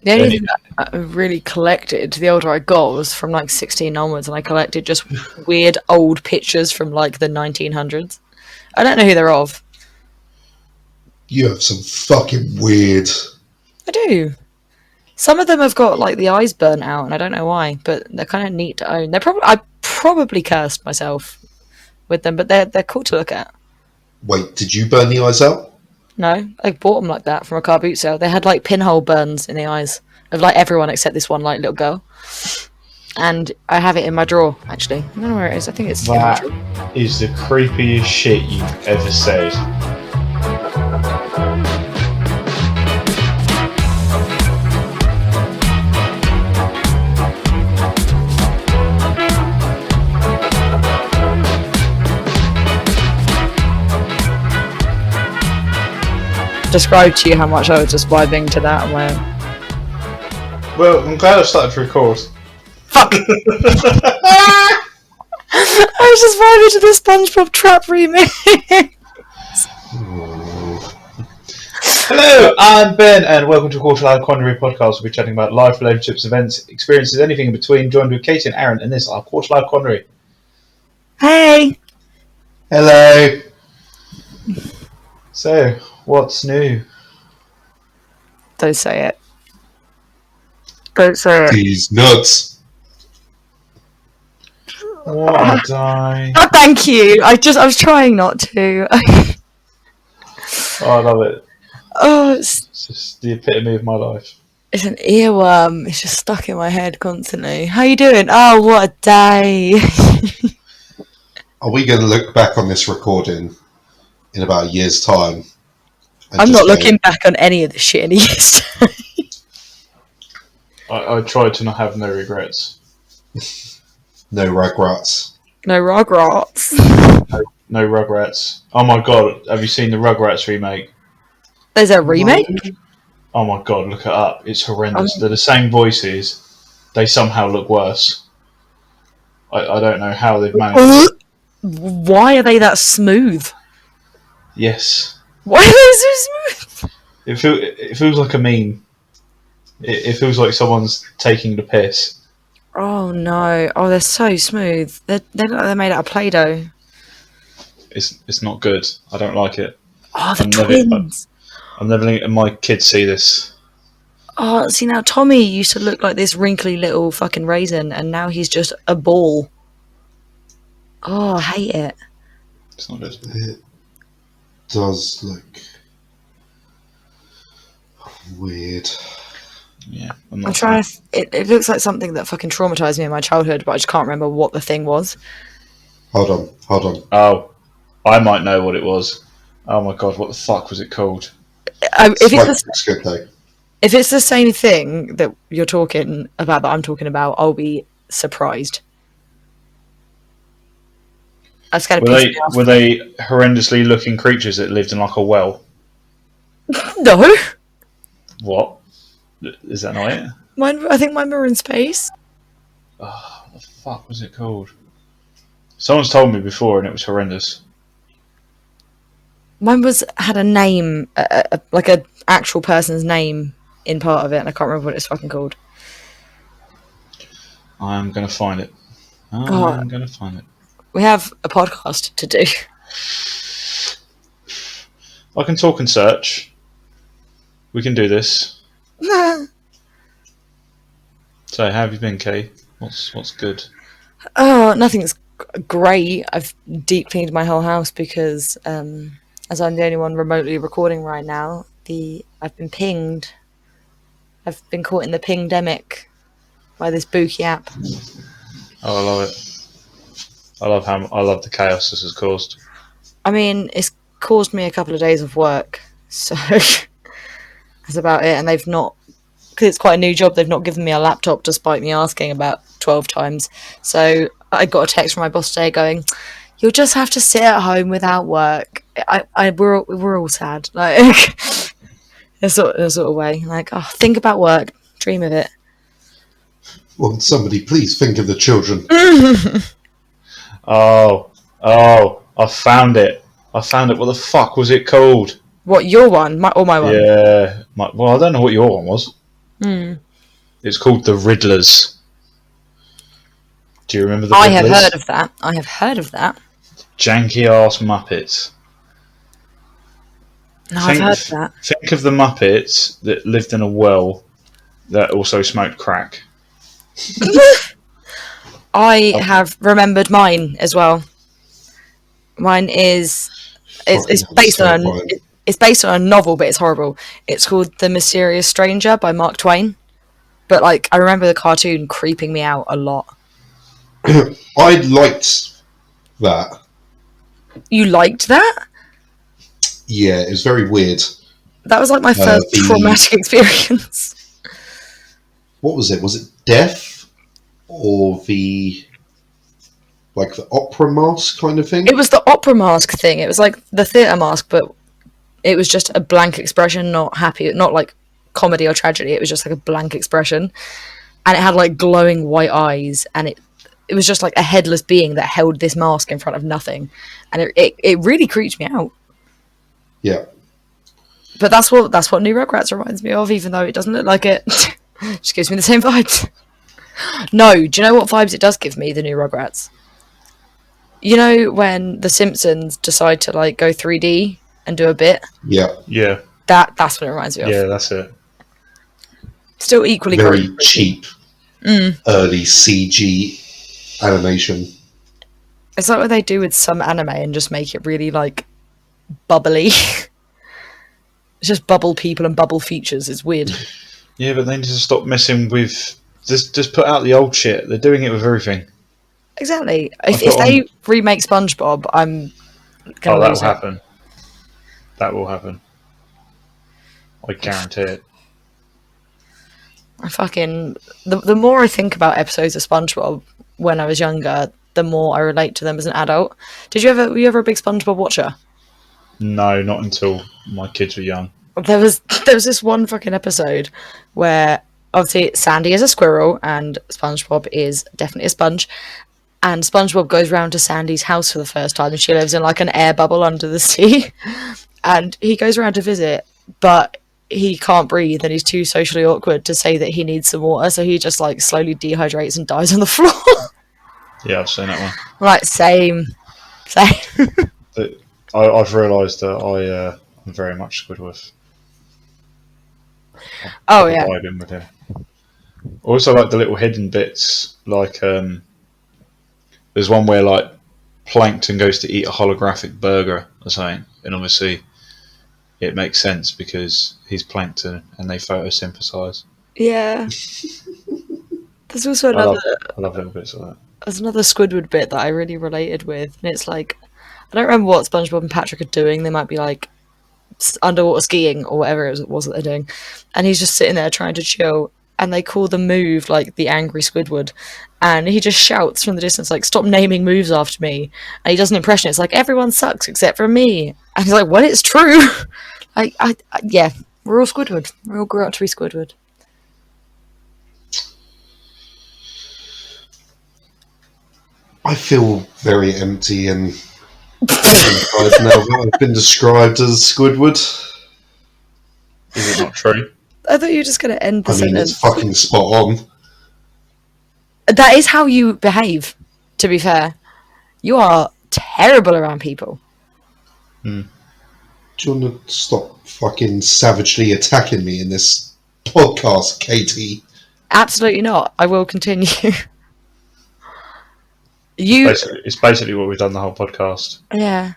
The only thing that I really collected, the older I got, was from like 16 onwards, and I collected just weird old pictures from like the 1900s. I don't know who they're of. You have some fucking weird... I do. Some of them have got like the eyes burnt out, and I don't know why, but they're kind of neat to own. I probably cursed myself with them, but they're cool to look at. Wait, did you burn the eyes out? No, I bought them like that from a car boot sale. They had like pinhole burns in the eyes of like everyone except this one like little girl. And I have it in my drawer, actually. I don't know where it is. I think it's in my drawer. That is the creepiest shit you've ever said. Describe to you how much I was just vibing to that on my own. Well, I'm glad I started to record. Fuck! I was just vibing to the Spongebob Trap remake. Hello, I'm Ben, and welcome to Quarter-Life Quandary podcast. We'll be chatting about life, relationships, events, experiences, anything in between. Joined with Katie and Aaron, and this is our Quarter-Life Quandary. Hey! Hello! So, what's new? Don't say it. Don't say it. These nuts! What did I... Oh, thank you. I was trying not to. Oh, I love it. Oh, it's just the epitome of my life. It's an earworm. It's just stuck in my head constantly. How you doing? Oh, what a day. Are we going to look back on this recording in about a year's time? I'm not looking back on any of the shit in a year's time. I tried to not have no regrets. No Rugrats. No Rugrats. No Rugrats. Oh my god, have you seen the Rugrats remake? There's a remake? Oh my god, look it up. It's horrendous. They're the same voices. They somehow look worse. I don't know how they've managed it. Why are they that smooth? Yes. Why are they so smooth? It feels like a meme. It feels like someone's taking the piss. Oh no. Oh, they're so smooth. They look like they're made out of Play-Doh. It's not good. I don't like it. Oh, the twins. I'm never letting my kids see this. Oh, see now Tommy used to look like this wrinkly little fucking raisin, and now he's just a ball. Oh, I hate it. It's not good. It does look weird. Yeah, I'm trying to... It looks like something that fucking traumatised me in my childhood, but I just can't remember what the thing was. Hold on. Oh, I might know what it was. Oh my god, what the fuck was it called? If it's the same thing that you're talking about, that I'm talking about, I'll be surprised. I was Were they horrendously looking creatures that lived in like a well? No. What? Is that not it? I think mine were in space. Oh, what the fuck was it called? Someone's told me before and it was horrendous. Mine had a name, like an actual person's name in part of it, and I can't remember what it's fucking called. I'm going to find it. I'm going to find it. We have a podcast to do. I can talk and search. We can do this. So, how have you been, Kay? What's good? Oh, nothing's great. I've deep cleaned my whole house because, as I'm the only one remotely recording right now, I've been pinged. I've been caught in the pingdemic by this Bookie app. Oh, I love it. I love the chaos this has caused. I mean, it's caused me a couple of days of work, so that's about it. And they've not, because it's quite a new job, they've not given me a laptop despite me asking about 12 times. So I got a text from my boss today going, "You'll just have to sit at home without work." We're all sad, like in a sort of way. Like, oh, think about work, dream of it. Well, somebody please think of the children. Oh, I found it. What the fuck was it called? What, your one? My one? Yeah. Well, I don't know what your one was. It's called the Riddlers. Do you remember the I Riddlers? have heard of that. I have heard of that. Janky ass Muppets. No, I've heard of that. Think of the Muppets that lived in a well that also smoked crack. I have remembered mine as well. Mine is it's based on a novel, but it's horrible. It's called The Mysterious Stranger by Mark Twain. But like, I remember the cartoon creeping me out a lot. I liked that. You liked that? Yeah, it was very weird. That was like my first traumatic experience. What was it? Was it Death or the opera mask kind of thing? It was the opera mask thing. It was like the theatre mask, but it was just a blank expression, not happy, not like comedy or tragedy. It was just like a blank expression, and it had like glowing white eyes, and it was just like a headless being that held this mask in front of nothing, and it really creeped me out. Yeah. But that's what New Rugrats reminds me of, even though it doesn't look like it. Just gives me the same vibes. No, do you know what vibes it does give me, the New Rugrats? You know when The Simpsons decide to like go 3D and do a bit? Yeah. Yeah. That's what it reminds me of. Yeah, that's it. Still equally very creepy. cheap early CG animation. It's like what they do with some anime and just make it really like bubbly. It's just bubble people and bubble features. It's weird. Yeah, but they need to stop messing with. Just put out the old shit. They're doing it with everything. Exactly. If they remake SpongeBob, I'm gonna that lose will it. happen. That will happen. I guarantee it. The more I think about episodes of SpongeBob when I was younger, the more I relate to them as an adult. Were you ever a big SpongeBob watcher? No, not until my kids were young. There was this one fucking episode where obviously Sandy is a squirrel and SpongeBob is definitely a sponge. And SpongeBob goes round to Sandy's house for the first time, and she lives in like an air bubble under the sea. And he goes around to visit, but he can't breathe and he's too socially awkward to say that he needs some water, so he just like slowly dehydrates and dies on the floor. Yeah, I've seen that one. Right, same. I've realised that I'm very much Squidward. Oh yeah. Vibing with him. Also, like the little hidden bits, like there's one where like Plankton goes to eat a holographic burger or something, and obviously it makes sense because he's Plankton and they photosynthesize. Yeah. There's also another. I love little bits like that. There's another Squidward bit that I really related with, and it's like, I don't remember what SpongeBob and Patrick are doing. They might be like underwater skiing or whatever it was that they're doing, and he's just sitting there trying to chill, and they call the move like the Angry Squidward, and he just shouts from the distance like, "Stop naming moves after me!" And he does an impression. It's like, everyone sucks except for me, and he's like, "Well, it's true." Yeah, we're all Squidward. We all grew up to be Squidward. I feel very empty and inside now that I've been described as Squidward. Is it not true? I thought you were just going to end the sentence. It's fucking spot on. That is how you behave, to be fair. You are terrible around people. Do you want to stop fucking savagely attacking me in this podcast, Katie? Absolutely not. I will continue. It's basically what we've done the whole podcast. Yeah.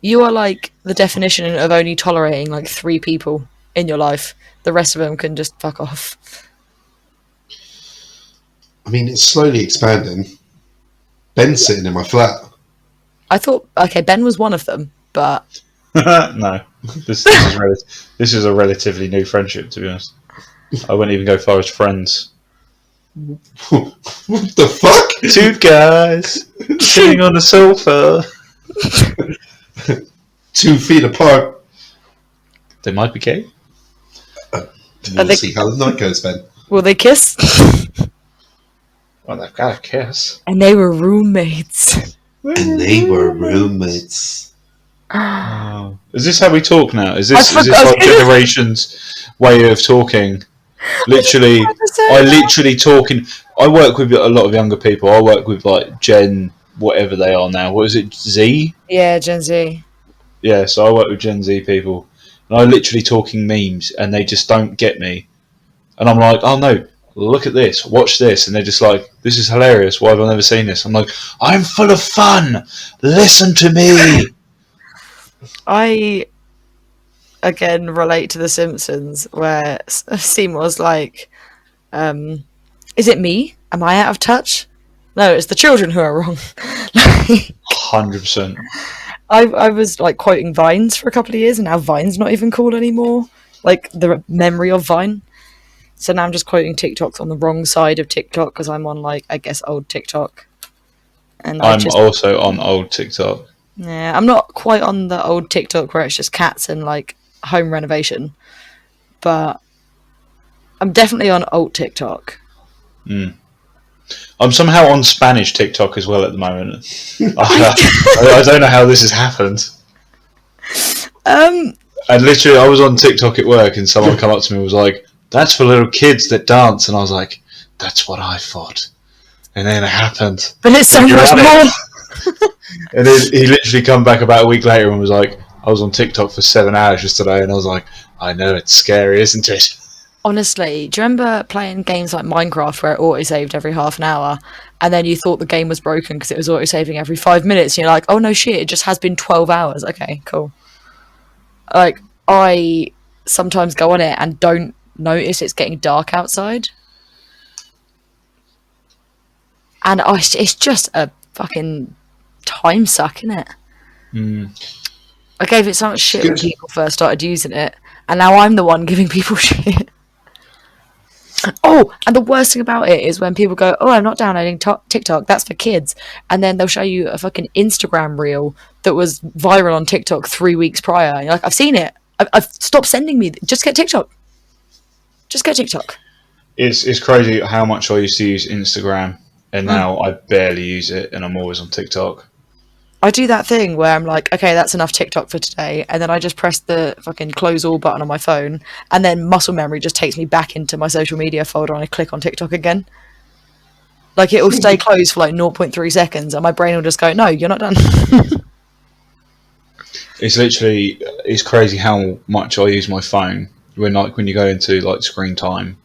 You are like the definition of only tolerating like 3 people in your life. The rest of them can just fuck off. I mean, it's slowly expanding. Ben's sitting in my flat. I thought, okay, Ben was one of them, but... No. This is a relatively new friendship, to be honest. I wouldn't even go far as friends. What the fuck? 2 guys sitting on the sofa. 2 feet apart. They might be gay. We'll see how the night goes, Ben. Will they kiss? Well, they've got a kiss. And they were roommates. And they were roommates. Oh. Is this how we talk now? Is this I our generation's way of talking? Literally, I that. literally talking. I work with a lot of younger people. I work with like Gen, whatever they are now. What is it, Z? Yeah, Gen Z. Yeah, so I work with Gen Z people, and I literally talking memes, and they just don't get me. And I'm like, oh no, look at this, watch this, and they're just like, this is hilarious. Why have I never seen this? I'm like, I'm full of fun. Listen to me. I again relate to The Simpsons, where Seymour's like, "Is it me? Am I out of touch? No, it's the children who are wrong." Like, 100%. I was like quoting Vines for a couple of years, and now Vine's not even cool anymore. Like the memory of Vine. So now I'm just quoting TikToks on the wrong side of TikTok because I'm on like I guess old TikTok, and I I'm just also on old TikTok. yeah I'm not quite on the old TikTok where it's just cats and like home renovation, but I'm definitely on old TikTok. Mm. I'm somehow on Spanish TikTok as well at the moment. I, I don't know how this has happened. um, And literally, I was on TikTok at work, and someone come up to me and was like, "That's for little kids that dance," and I was like, "That's what I thought." And then it happened. but it's so You're much on more. it. And then he literally come back about a week later and was like, "I was on TikTok for 7 hours yesterday," and I was like, "I know, it's scary, isn't it?" Honestly, do you remember playing games like Minecraft where it auto-saved every half an hour and then you thought the game was broken because it was auto-saving every 5 minutes and you're like, oh no shit, it just has been 12 hours. Okay, cool. Like, I sometimes go on it and don't notice it's getting dark outside. And it's just a fucking time suck, isn't it? Mm. I gave it so much shit when Good. people first started using it and now I'm the one giving people shit. Oh, and the worst thing about it is when people go, "Oh, I'm not downloading TikTok. That's for kids," and then they'll show you a fucking Instagram reel that was viral on TikTok 3 weeks prior. And you're like, "I've seen it. I've stopped sending me. Just get TikTok. Just get TikTok." It's crazy how much I used to use Instagram, and Mm. now I barely use it, and I'm always on TikTok. I do that thing where I'm like, "Okay, that's enough TikTok for today," and then I just press the fucking close all button on my phone, and then muscle memory just takes me back into my social media folder, and I click on TikTok again. Like it will stay closed for like 0.3 seconds, and my brain will just go, "No, you're not done." It's crazy how much I use my phone when you go into like screen time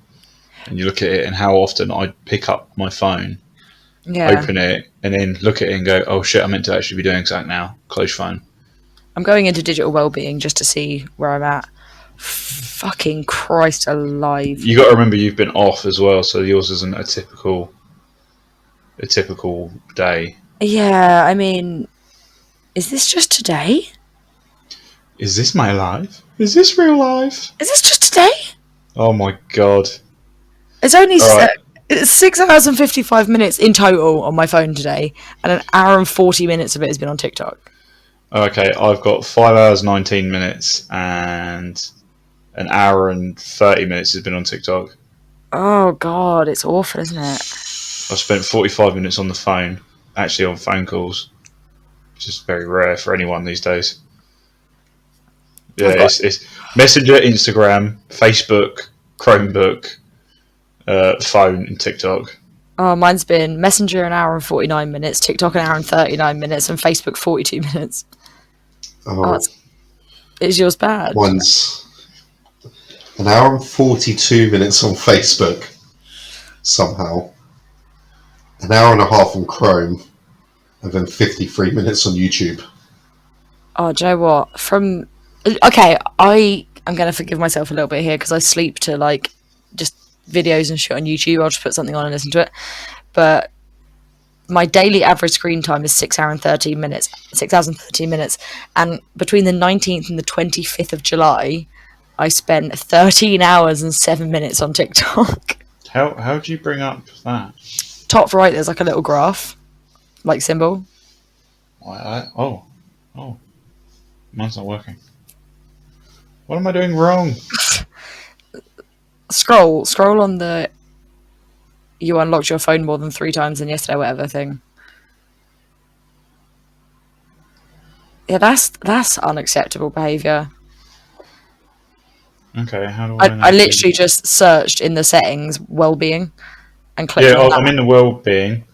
and you look at it, and how often I pick up my phone, Yeah. open it, and then look at it and go, "Oh shit, I meant to actually be doing something now." Close phone. I'm going into digital well-being just to see where I'm at. Fucking Christ alive. You got to remember you've been off as well, so yours isn't a typical day. Yeah, I mean, is this just today? Is this my life? Is this real life? Is this just today? Oh my god! It's only All right, it's 6 hours and 55 minutes in total on my phone today, and an hour and 40 minutes of it has been on TikTok. okay. I've got 5 hours 19 minutes, and an hour and 30 minutes has been on TikTok. Oh God, it's awful, isn't it? I've spent 45 minutes on the phone, actually on phone calls, which is very rare for anyone these days. Yeah, I've got it's Messenger, Instagram, Facebook, Chromebook, phone, and TikTok. oh, mine's been Messenger an hour and 49 minutes, TikTok an hour and 39 minutes, and Facebook 42 minutes. Oh, Oh, is yours bad? mine's an hour and 42 minutes on Facebook, somehow. An hour and a half on Chrome, and then 53 minutes on YouTube. Oh, do you know what? Okay, I am going to forgive myself a little bit here because I sleep to like just videos and shit on YouTube. I'll just put something on and listen to it. But my daily average screen time is 6 hours and 13 minutes. 6 hours and 13 minutes. And between the 19th and the 25th of July, I spent 13 hours and 7 minutes on TikTok. How do you bring up that? Top right, there's like a little graph, like symbol. Oh, mine's not working. What am I doing wrong? Scroll on the you unlocked your phone more than 3 times than yesterday, whatever thing. Yeah, that's unacceptable behaviour. Okay, how do I know? literally just searched in the settings well-being and clicked Yeah, on that. I'm in the well-being.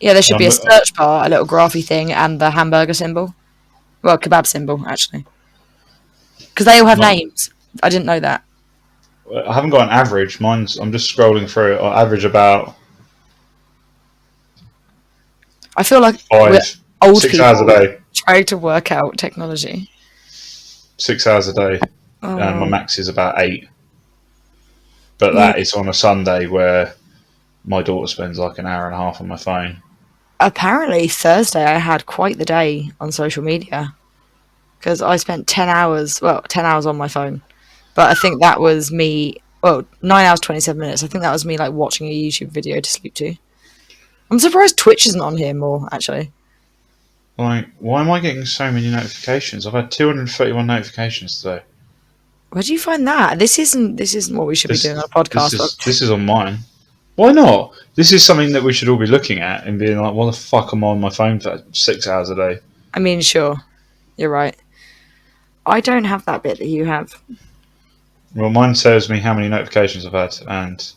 Yeah, there should be a I'm, search bar, a little graphy thing, and the hamburger symbol. Well, kebab symbol, actually. Because they all have not, names. I didn't know that. I haven't got an average. I'm just scrolling through it. I average about I feel like we're five, old 6 hours a people day. trying to work out technology. 6 hours a day, and my Oh, max is about 8. But yeah. that is on a Sunday where my daughter spends like an hour and a half on my phone. Apparently, Thursday I had quite the day on social media. Because I spent 10 hours, 10 hours on my phone. But I think that was me, 9 hours, 27 minutes. I think that was me, like, watching a YouTube video to sleep to. I'm surprised Twitch isn't on here more, actually. Like, why am I getting so many notifications? I've had 231 notifications today. Where do you find that? This isn't what we should be doing on a podcast. This is on mine. Why not? This is something that we should all be looking at and being like, "What the fuck am I on my phone for 6 hours a day?" I mean, sure. You're right. I don't have that bit that you have. Well, mine tells me how many notifications I've had, and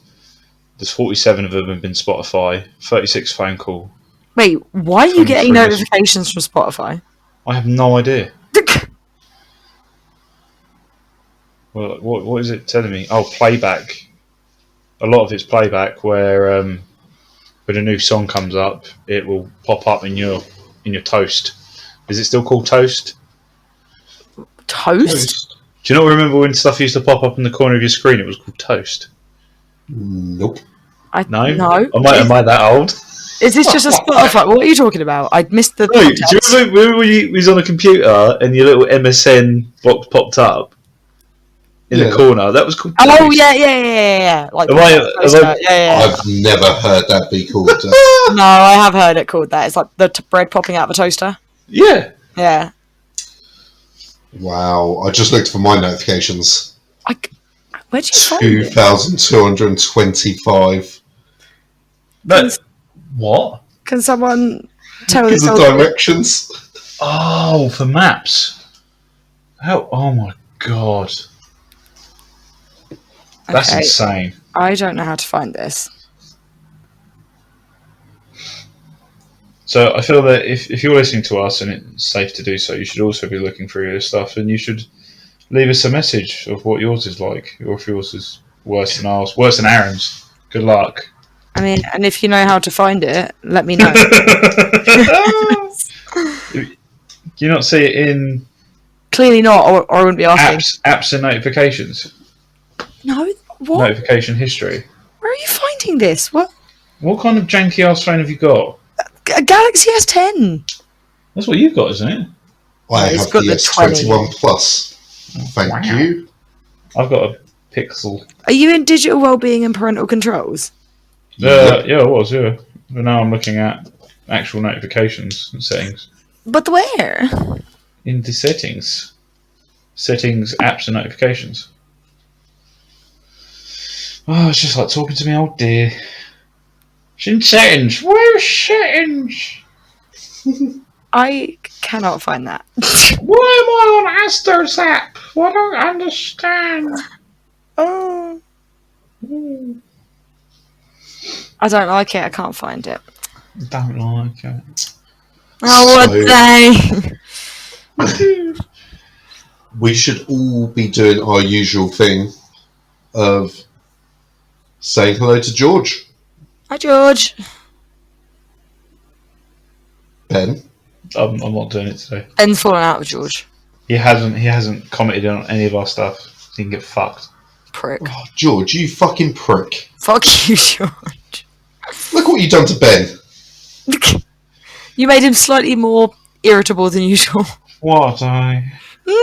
there's 47 of them have been Spotify, 36 phone call. Wait, why are you getting 23 notifications from Spotify? I have no idea. Well, what is it telling me? Oh, playback. A lot of it's playback where when a new song comes up, it will pop up in your toast. Is it still called toast? Toast? Do you not remember when stuff used to pop up in the corner of your screen? It was called toast. Nope. No. No. Am I that old? Is this just a Spotify? What are you talking about? I missed the. No, do you remember when you was on a computer and your little MSN box popped up in the corner? That was called toast. Oh yeah. Like yeah. I've never heard that be called. No, I have heard it called that. It's like the bread popping out of a toaster. Yeah. Yeah. Wow. I just looked for my notifications. Where'd you find it? 2,225. What? Can someone tell Because this of old directions. Oh, for maps. How? Oh my god. That's Okay. insane. I don't know how to find this. So I feel that if you're listening to us and it's safe to do so, you should also be looking through your stuff and you should leave us a message of what yours is like, or if yours is worse than ours, worse than Aaron's. Good luck. I mean, and if you know how to find it, let me know. Do you not see it in Clearly not, or I wouldn't be asking. apps and notifications? No, what? Notification history. Where are you finding this? What? What kind of janky ass phone have you got? A Galaxy S10. That's what you've got, isn't it? I It's have got the the 20. S21 Plus. Thank Wow. you. I've got a Pixel. Are you in digital wellbeing and parental controls? Yeah, I was, yeah. But now I'm looking at actual notifications and settings. But where? In the settings. Settings, apps and notifications. Oh, it's just like talking to me old dear. It's in settings. Where's settings? I cannot find that. Why am I on Astor's app? I don't understand. Oh. I don't like it. I can't find it. Don't like it. Oh, what a day. We should all be doing our usual thing of saying hello to George. Hi, George. Ben. I'm not doing it today. Ben's fallen out with George. He hasn't commented on any of our stuff. He can get fucked. Prick. Oh, George, you fucking prick. Fuck you, George. Look what you've done to Ben. You made him slightly more irritable than usual. What I? No.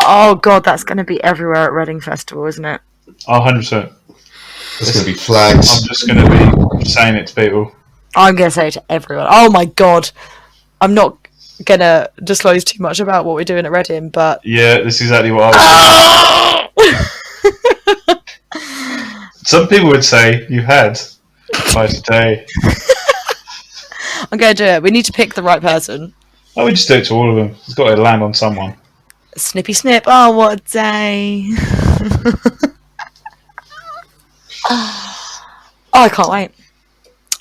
Oh, God, that's going to be everywhere at Reading Festival, isn't it? 100%. There's going to be flags. I'm just going to be saying it to people. I'm going to say it to everyone. Oh, my God. I'm not going to disclose too much about what we're doing at Reading, but... Yeah, this is exactly what I was. Some people would say you had by today. I'm going to do it. We need to pick the right person. Oh, we just do it to all of them. It's got to land on someone. Snippy snip. Oh, what a day. Oh, I can't wait.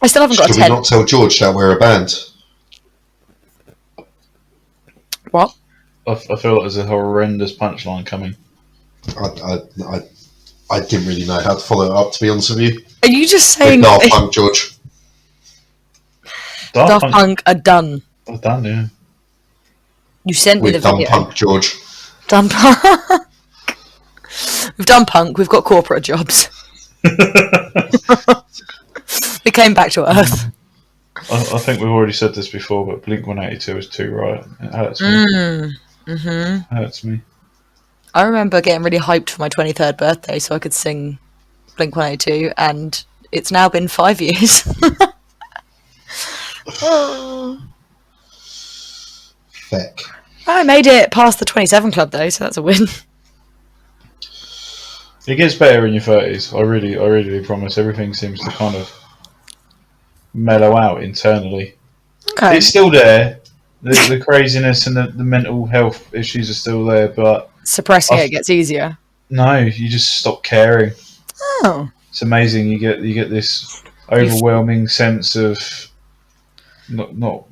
I still haven't got a Should we tent. not tell George that we're a band? What? I feel like there's a horrendous punchline coming. I didn't really know how to follow it up, to be honest with you. Are you just With saying Daft Punk, George. Daft Punk are done? I've done, yeah. You sent me the We've done video. punk, George. Done punk. We've done punk. We've got corporate jobs. We came back to Earth. I think we've already said this before, but Blink-182 is too right. It hurts me. It hurts me. I remember getting really hyped for my 23rd birthday so I could sing Blink-182, and it's now been 5 years. Feck. I made it past the 27 club though, so that's a win. It gets better in your 30s. I really promise. Everything seems to kind of mellow out internally. Okay. It's still there. The craziness and the mental health issues are still there, but Suppressing it gets easier. no, you just stop caring. Oh. It's amazing. You get this overwhelming sense of not.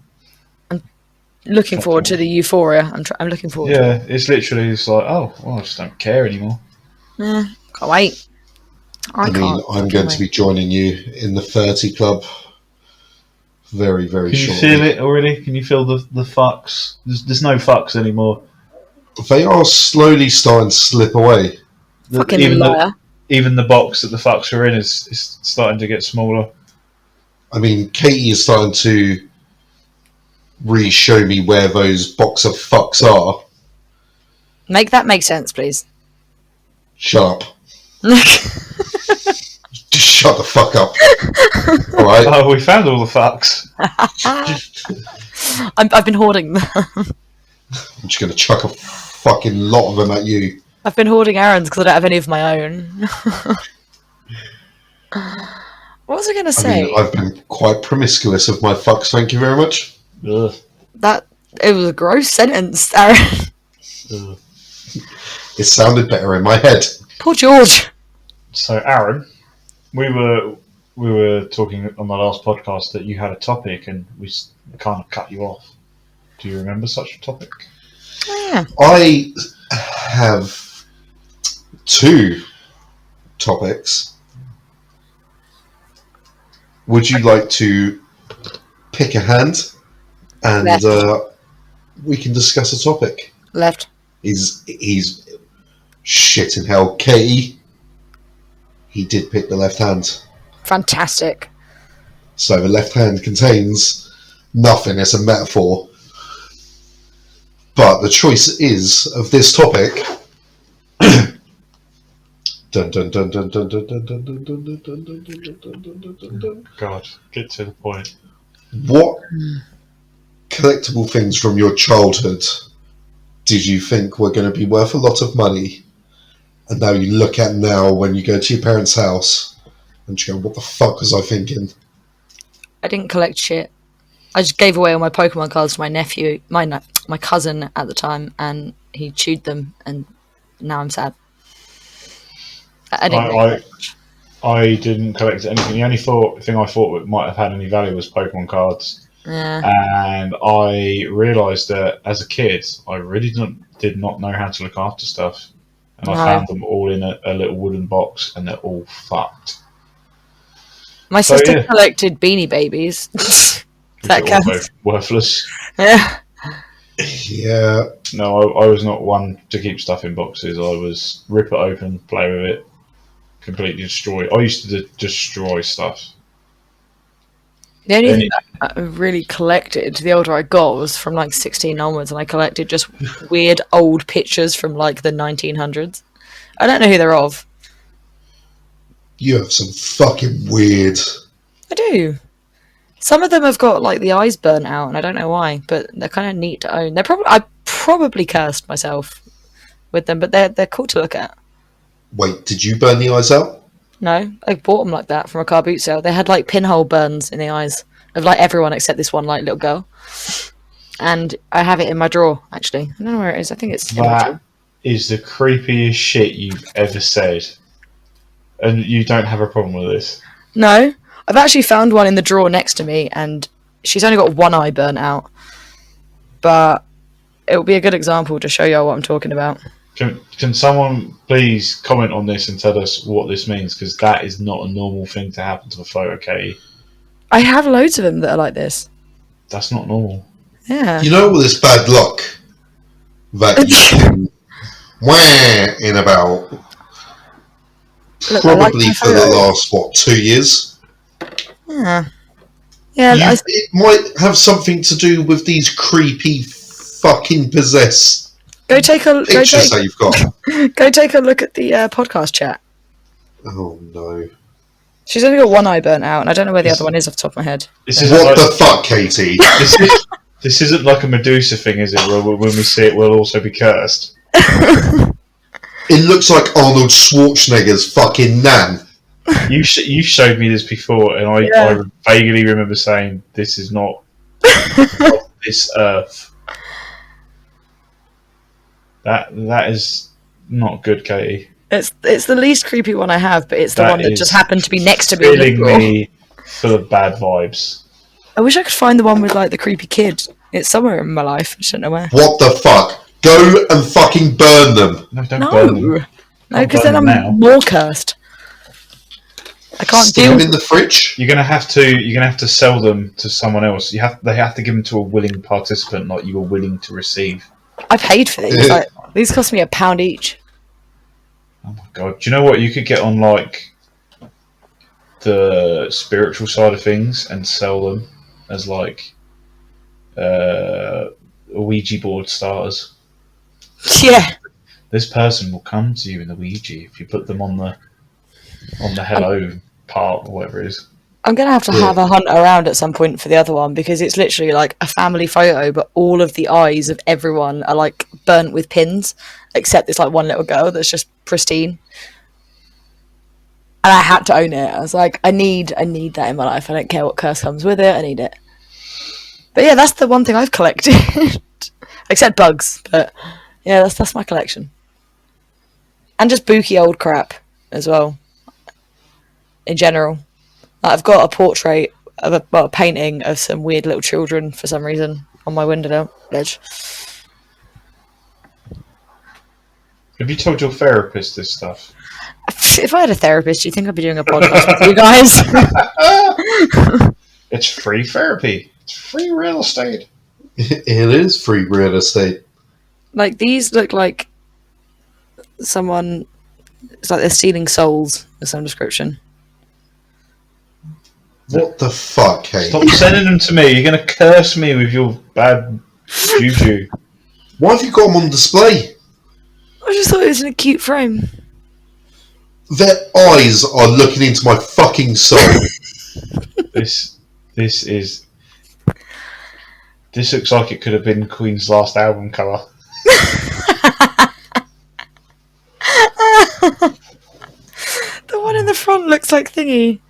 Looking forward to the euphoria. I'm looking forward to it. Yeah, it's literally just like, oh, well, I just don't care anymore. Can't wait. I mean, I'm going to be joining you in the 30 club very, very Can you shortly. feel it already? Can you feel the fucks? There's no fucks anymore. They are slowly starting to slip away. Fucking even liar. Even the box that the fucks are in is starting to get smaller. I mean, Katie is starting to re-show me where those box of fucks are. Make that make sense, please. Shut up. Just shut the fuck up. Alright? Oh, we found all the fucks. I've been hoarding them. I'm just going to chuck a fucking lot of them at you. I've been hoarding errands because I don't have any of my own. What was I going to say? I mean, I've been quite promiscuous of my fucks, thank you very much. Ugh. It was a gross sentence, Aaron. Ugh. It sounded better in my head. Poor George. So, Aaron, we were talking on the last podcast that you had a topic and we kind of cut you off. Do you remember such a topic? Oh, yeah. I have 2 topics. Would you like to pick a hand and we can discuss a topic? Left. He's shit in hell. Katie, he did pick the left hand. Fantastic. So the left hand contains nothing. It's a metaphor. But the choice is of this topic. Dun, dun, dun, dun, dun, dun, dun, dun, dun, dun, dun, dun, dun, dun, dun, dun, dun. God, get to the point. What collectible things from your childhood did you think were going to be worth a lot of money, and now you look at now when you go to your parents' house and you go, what the fuck was I thinking? I didn't collect shit. I just gave away all my Pokemon cards to my nephew, my cousin at the time, and he chewed them, and now I'm sad. I didn't. I didn't collect anything. The only thing I thought might have had any value was Pokemon cards. Yeah. And I realised that as a kid, I really did not know how to look after stuff. And I found them all in a little wooden box, and they're all fucked. My sister collected Beanie Babies. That They're all counts. both worthless. Yeah. Yeah. No, I was not one to keep stuff in boxes. I was rip it open, play with it, completely destroy it. I used to destroy stuff. The only thing that I really collected, the older I got, was from like 16 onwards, and I collected just weird old pictures from like the 1900s. I don't know who they're of. You have some fucking weird... I do. Some of them have got like the eyes burnt out, and I don't know why, but they're kind of neat to own. I probably cursed myself with them, but they're cool to look at. Wait, did you burn the eyes out? No, I bought them like that from a car boot sale. They had like pinhole burns in the eyes of like everyone except this one like little girl. and I have it in my drawer. Actually, I don't know where it is. I think it's in my drawer. That is the creepiest shit you've ever said. And you don't have a problem with this? No, I've actually found one in the drawer next to me, and she's only got one eye burnt out. But it will be a good example to show you what I'm talking about. Can someone please comment on this and tell us what this means? Because that is not a normal thing to happen to a photo, Katie. I have loads of them that are like this. That's not normal. Yeah. You know all this bad luck that you can in about probably for the last 2 years. Yeah. Yeah. It might have something to do with these creepy fucking pictures that you've got. Go take a look at the podcast chat. Oh no. She's only got one eye burnt out, and I don't know where the other one is off the top of my head. What the fuck, Katie? This isn't like a Medusa thing, is it? Where when we see it, we'll also be cursed. It looks like Arnold Schwarzenegger's fucking nan. You showed me this before, and I vaguely remember saying, "This is not of this earth." That is not good, Katie. It's the least creepy one I have, but it's the one that just happened to be next to me. Filling me full of bad vibes. I wish I could find the one with like the creepy kid. It's somewhere in my life. I just don't know where. What the fuck? Go and fucking burn them. No, don't burn them. No, because then I'm more cursed. I can't Stick them in the fridge. You're gonna have to sell them to someone else. They have to give them to a willing participant, like you were willing to receive. I paid for these. These cost me £1 each. Oh my god! Do you know what you could get on like the spiritual side of things and sell them as like Ouija board starters? Yeah. This person will come to you in the Ouija if you put them on the hello part or whatever it is. I'm going to have a hunt around at some point for the other one, because it's literally like a family photo, but all of the eyes of everyone are like burnt with pins, except this like one little girl that's just pristine. And I had to own it. I was like, I need that in my life. I don't care what curse comes with it. I need it. But yeah, that's the one thing I've collected. Except bugs. But yeah, that's my collection. And just booky old crap as well. In general. I've got a portrait of a painting of some weird little children for some reason on my window ledge. Have you told your therapist this stuff? If I had a therapist, do you think I'd be doing a podcast with you guys? It's free therapy. It's free real estate. It is free real estate. Like, these look like someone... It's like they're stealing souls of some description. What the fuck, hey? Stop sending them to me. You're going to curse me with your bad juju. Why have you got them on display? I just thought it was in a cute frame. Their eyes are looking into my fucking soul. This looks like it could have been Queen's last album cover. The one in the front looks like thingy.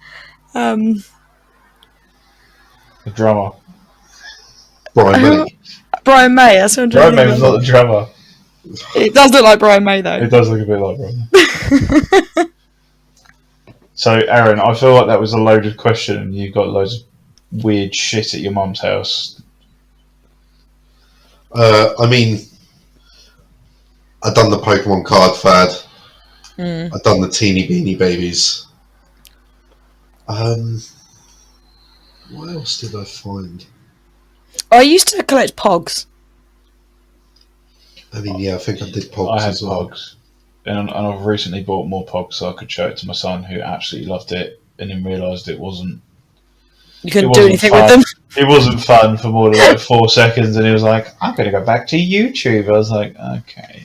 The drummer. Brian May. Brian May, that's what I'm Brian May was not the drummer. It does look like Brian May, though. It does look a bit like Brian May. So, Aaron, I feel like that was a loaded question and you got loads of weird shit at your mum's house. I mean, I've done the Pokemon card fad. I've done the Teeny Beanie Babies. What else did I find? I used to collect Pogs. I mean, yeah, I think I did Pogs I had as well. Pogs. And I've recently bought more Pogs so I could show it to my son, who absolutely loved it, and then realised it wasn't... You couldn't do anything with them? It wasn't fun for more than like 4 seconds, and he was like, I'm going to go back to YouTube. I was like, okay.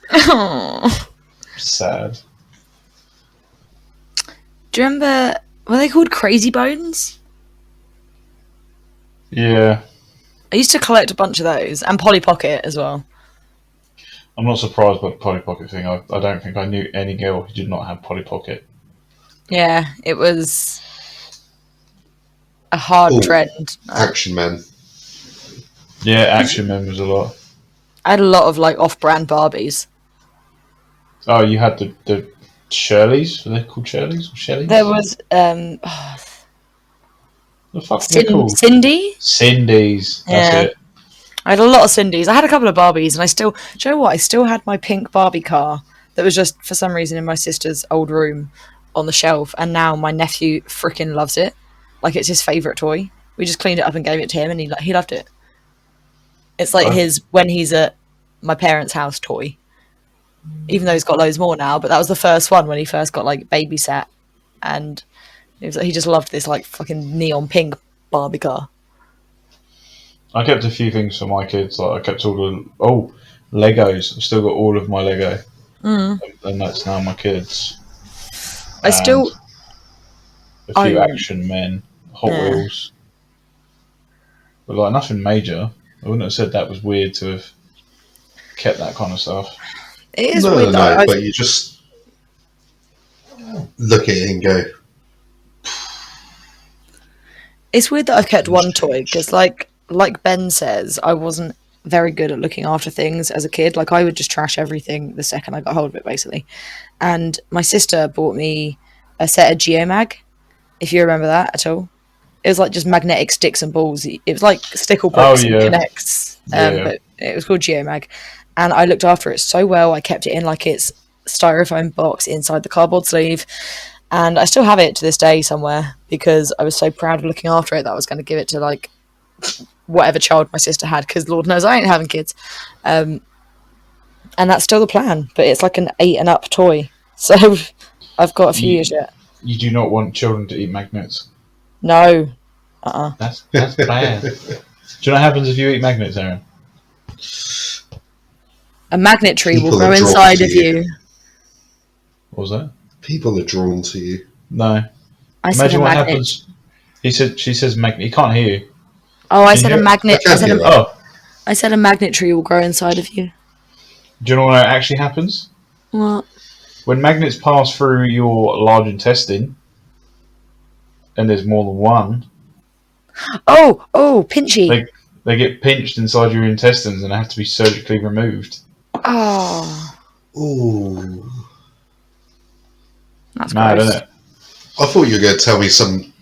Aww. Sad. Do you remember... Were they called Crazy Bones? Yeah. I used to collect a bunch of those, and Polly Pocket as well. I'm not surprised by the Polly Pocket thing. I don't think I knew any girl who did not have Polly Pocket. Yeah, it was a hard trend. Action Man. Yeah, Action Man was a lot. I had a lot of like off-brand Barbies. Oh, you had the Shirleys? Are they called Shirleys or Shelleys? There was The fuck are they called? Cindy. Cindy's. That's Yeah. it. I had a lot of Cindy's. I had a couple of Barbies, and I still, do you know what? I still had my pink Barbie car that was just for some reason in my sister's old room on the shelf, and now my nephew freaking loves it. Like it's his favourite toy. We just cleaned it up and gave it to him, and he loved it. It's like his when he's at my parents' house toy. Even though he's got loads more now, but that was the first one when he first got like babysat, and it was, he just loved this like fucking neon pink Barbie car. I kept a few things for my kids. Like I kept all the Legos. I've still got all of my Lego, and that's now my kids. I still a few Action Men, Hot Wheels, but like nothing major. I wouldn't have said that was weird to have kept that kind of stuff. It is weird. No, but you just look at it and go. It's weird that I've kept one toy because, like Ben says, I wasn't very good at looking after things as a kid. Like I would just trash everything the second I got hold of it, basically. And my sister bought me a set of Geomag, if you remember that at all. It was like just magnetic sticks and balls. It was like stickle bricks and connects, but it was called Geomag. And I looked after it so well. I kept it in like its styrofoam box inside the cardboard sleeve. And I still have it to this day somewhere because I was so proud of looking after it that I was going to give it to like whatever child my sister had, because Lord knows I ain't having kids. And that's still the plan, but it's like an 8 and up toy. So I've got a few years yet. You do not want children to eat magnets? No. That's bad. Do you know what happens if you eat magnets, Aaron? A magnet tree will grow inside of you. What was that? People are drawn to you. No. Imagine what happens. She says magnet. He can't hear you. Oh, I said a magnet. I said a magnet tree will grow inside of you. Do you know what actually happens? What? When magnets pass through your large intestine, and there's more than one. Oh, pinchy. They get pinched inside your intestines and have to be surgically removed. Oh. Ooh. That's mad, gross. Isn't it? I thought you were going to tell me some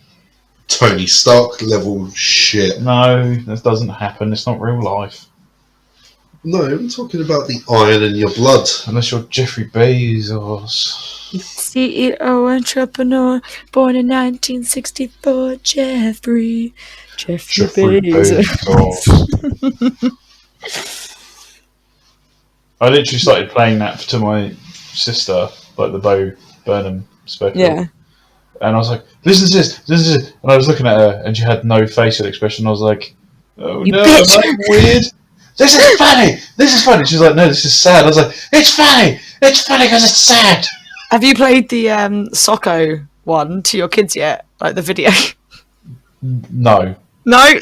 Tony Stark level shit. No, that doesn't happen. It's not real life. No, I'm talking about the iron in your blood. Unless you're Jeffrey Bezos. CEO entrepreneur, born in 1964, Jeffrey Bezos. I literally started playing that to my sister, like the Bo Burnham special. Yeah. And I was like, listen to this. And I was looking at her, and she had no facial expression. I was like, oh You no, bitch. am I weird? This is funny. She's like, no, this is sad. I was like, it's funny because it's sad. Have you played the Socko one to your kids yet? Like the video? No. No?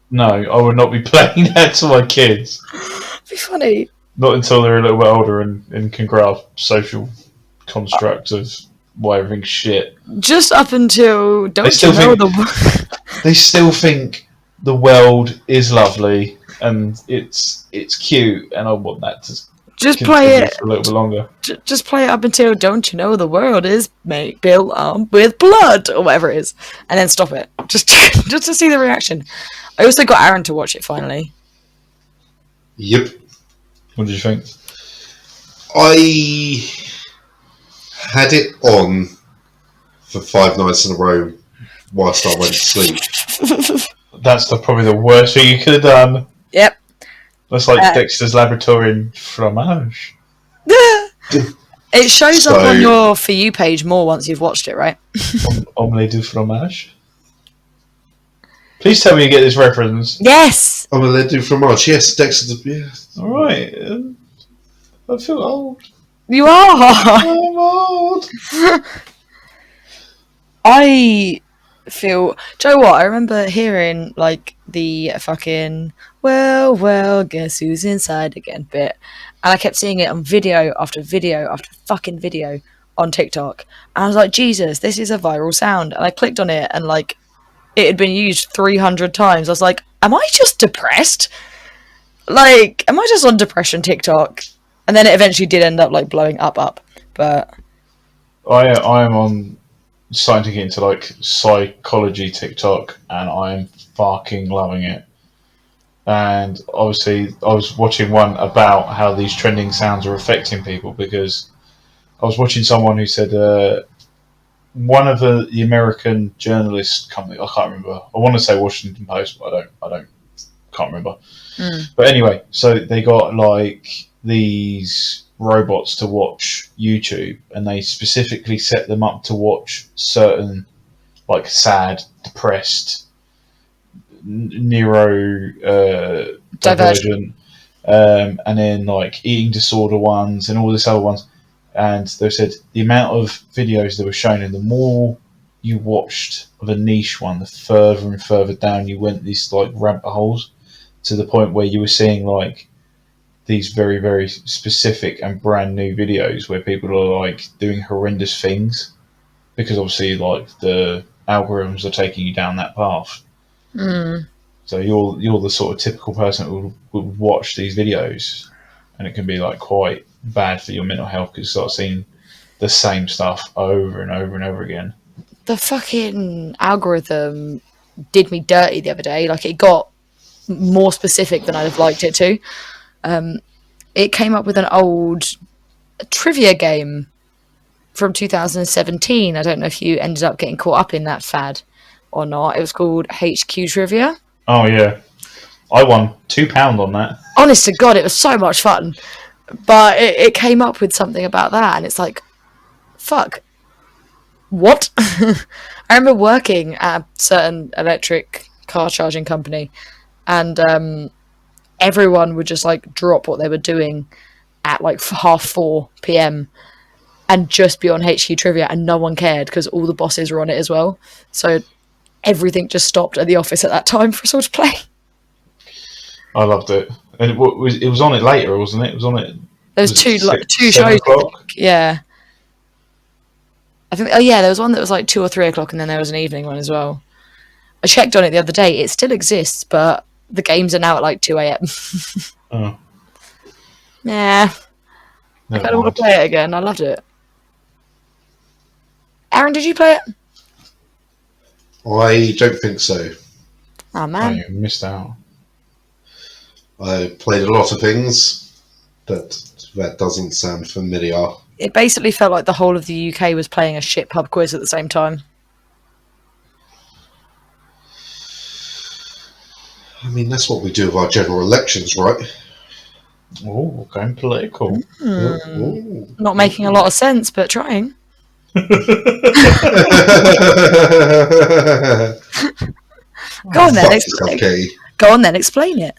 No, I would not be playing that to my kids. It'd be funny. Not until they're a little bit older and can grasp social constructs of why everything's shit. Just up until They still think the world is lovely and it's cute, and I want that to just continue play it for a little bit longer. Just play it up until don't you know the world is built with blood or whatever it is, and then stop it. Just to see the reaction. I also got Aaron to watch it finally. Yep. What did you think? I had it on for 5 nights in a row whilst I went to sleep. That's probably the worst thing you could have done. Yep. That's like Dexter's Laboratory in Fromage. It shows up on your For You page more once you've watched it, right? Omelette du fromage. Please tell me you get this reference. Yes! Omelette du fromage. Yes, Dexter's... Yes. Alright. I feel old. You are! I'm old. I feel... Do you know what? I remember hearing, like, the fucking... Well, guess who's inside again bit. And I kept seeing it on video after video after fucking video on TikTok. And I was like, Jesus, this is a viral sound. And I clicked on it and, like, it had been used 300 times. I was like, am I just depressed? Like, am I just on depression TikTok? And then it eventually did end up like blowing up. But I am on starting to get into like psychology TikTok, and I'm fucking loving it. And obviously, I was watching one about how these trending sounds are affecting people, because I was watching someone who said one of the American journalist company, I can't remember. I want to say Washington Post, but can't remember. But anyway, so they got like these robots to watch YouTube, and they specifically set them up to watch certain like sad, depressed, divergent, and then like eating disorder ones and all this other ones. And they said the amount of videos that were shown, and the more you watched of a niche one, the further and further down you went these like rabbit holes, to the point where you were seeing like these very, very specific and brand new videos where people are like doing horrendous things, because obviously like the algorithms are taking you down that path. So you're the sort of typical person who would watch these videos, and it can be like quite bad for your mental health, because you start seeing the same stuff over and over and over again. the fucking algorithm did me dirty the other day. Like, it got more specific than I'd have liked it to. It came up with an old trivia game from 2017. I don't know if you ended up getting caught up in that fad or not. It was called HQ Trivia. Oh yeah, I won £2 on that. Honest to God, it was so much fun. But it came up with something about that, and it's like, fuck. What? I remember working at a certain electric car charging company, and everyone would just like drop what they were doing at like 4:30 p.m. and just be on HQ Trivia, and no one cared because all the bosses were on it as well. So everything just stopped at the office at that time for us all to play. I loved it, and it was on it later, wasn't it? It was on it. There was two shows. Yeah. I think. Oh yeah, there was one that was like 2 or 3 o'clock, and then there was an evening one as well. I checked on it the other day. It still exists, but the games are now at like 2 a.m. Oh. Nah. I kind of want to play it again. I loved it. Aaron, did you play it? I don't think so. Oh man, you missed out. I played a lot of things, but that doesn't sound familiar. it basically felt like the whole of the UK was playing a shit pub quiz at the same time. I mean, that's what we do with our general elections, right? Oh, going political. Ooh. Not making a lot of sense, but trying. Go on then, explain. Okay. Go on then, explain it.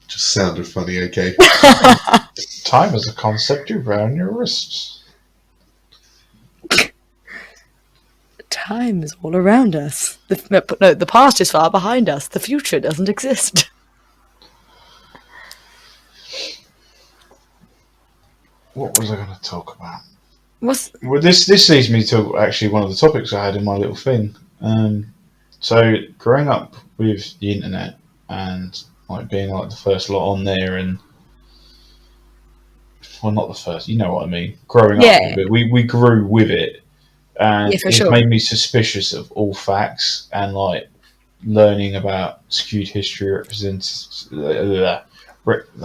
Just sounded funny, okay. Time is a concept you wear on your wrists. Time is all around us. The past is far behind us. The future doesn't exist. What was I going to talk about? Well, this leads me to actually one of the topics I had in my little thing. So growing up with the internet and like being like the first lot on there, and well, not the first, you know what I mean. Growing up with it, we grew with it, and it made me suspicious of all facts, and like learning about skewed history represents. I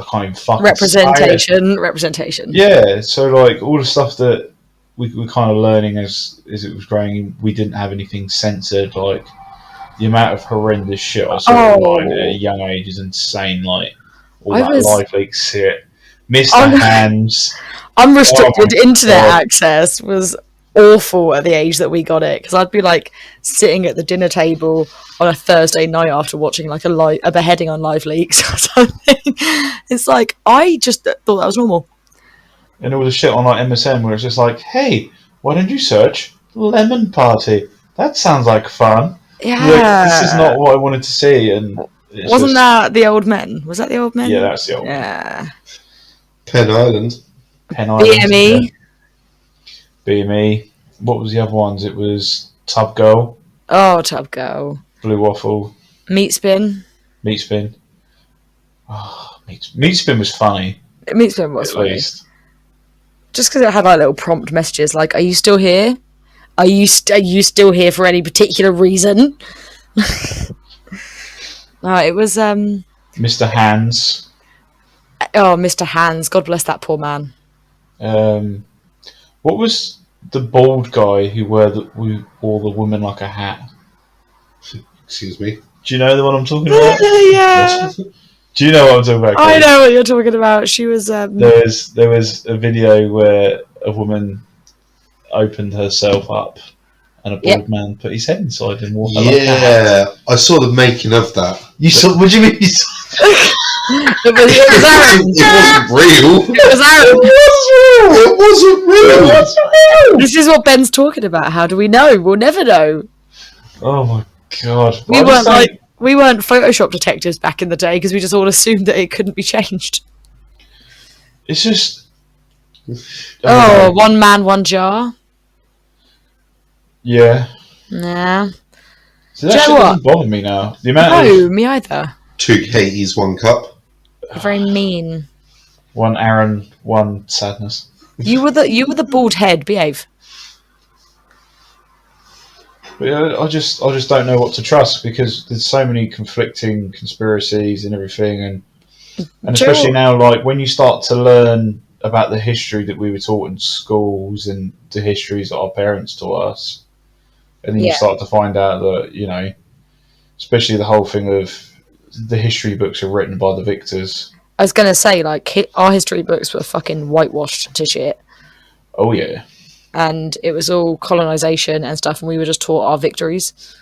can't even fucking representation. Yeah, so like all the stuff that we were kind of learning as it was growing, we didn't have anything censored. Like the amount of horrendous shit I saw online at a young age is insane. Like all that live leak shit, Mr. Hands, unrestricted internet access was awful at the age that we got it, because I'd be like sitting at the dinner table on a Thursday night after watching like a beheading on Live Leaks or something. It's like I just thought that was normal. And all the shit on like MSN where it's just like, hey, why don't you search Lemon Party? That sounds like fun. Yeah, like, this is not what I wanted to see. And wasn't that the Old Men? Was that the Old Men? Yeah, that's the Old Men. Yeah. Penn Island. BME. Yeah. BME. What was the other ones? It was Tub Girl. Oh, Tub Girl. Blue Waffle. Meat Spin. Meat Spin. Oh, Meat Spin was funny. Meat Spin was At funny. least. Just because it had like little prompt messages like, "Are you still here? Are you still here for any particular reason?" No, it was Mr. Hands. oh, Mr. Hands. God bless that poor man. What was the bald guy who wore the woman like a hat? Excuse me. Do you know the one I'm talking about? Yeah. Do you know what I'm talking about? I Kate? know what you're talking about. She was There was a video where a woman opened herself up and a bald man put his head inside and wore her like a hat. Yeah, I saw the making of that. You saw? What do you mean? You saw? it was Aaron. It wasn't real. It wasn't real. This is what Ben's talking about. How do we know? We'll never know. Oh my god! We weren't Photoshop detectives back in the day because we just all assumed that it couldn't be changed. It's just. Oh, one man, one jar. Yeah. Nah. So that shit doesn't bother me now. The amount No, of me either. 2 Katie's, 1 cup. You're very mean. one Aaron, one sadness. You were the bald head. Behave. But yeah, I just don't know what to trust because there's so many conflicting conspiracies and everything, and especially now, like when you start to learn about the history that we were taught in schools and the histories that our parents taught us, and then you start to find out that especially the whole thing of the history books are written by the victors. I was gonna say our history books were fucking whitewashed to shit. Oh yeah. And it was all colonization and stuff, and we were just taught our victories,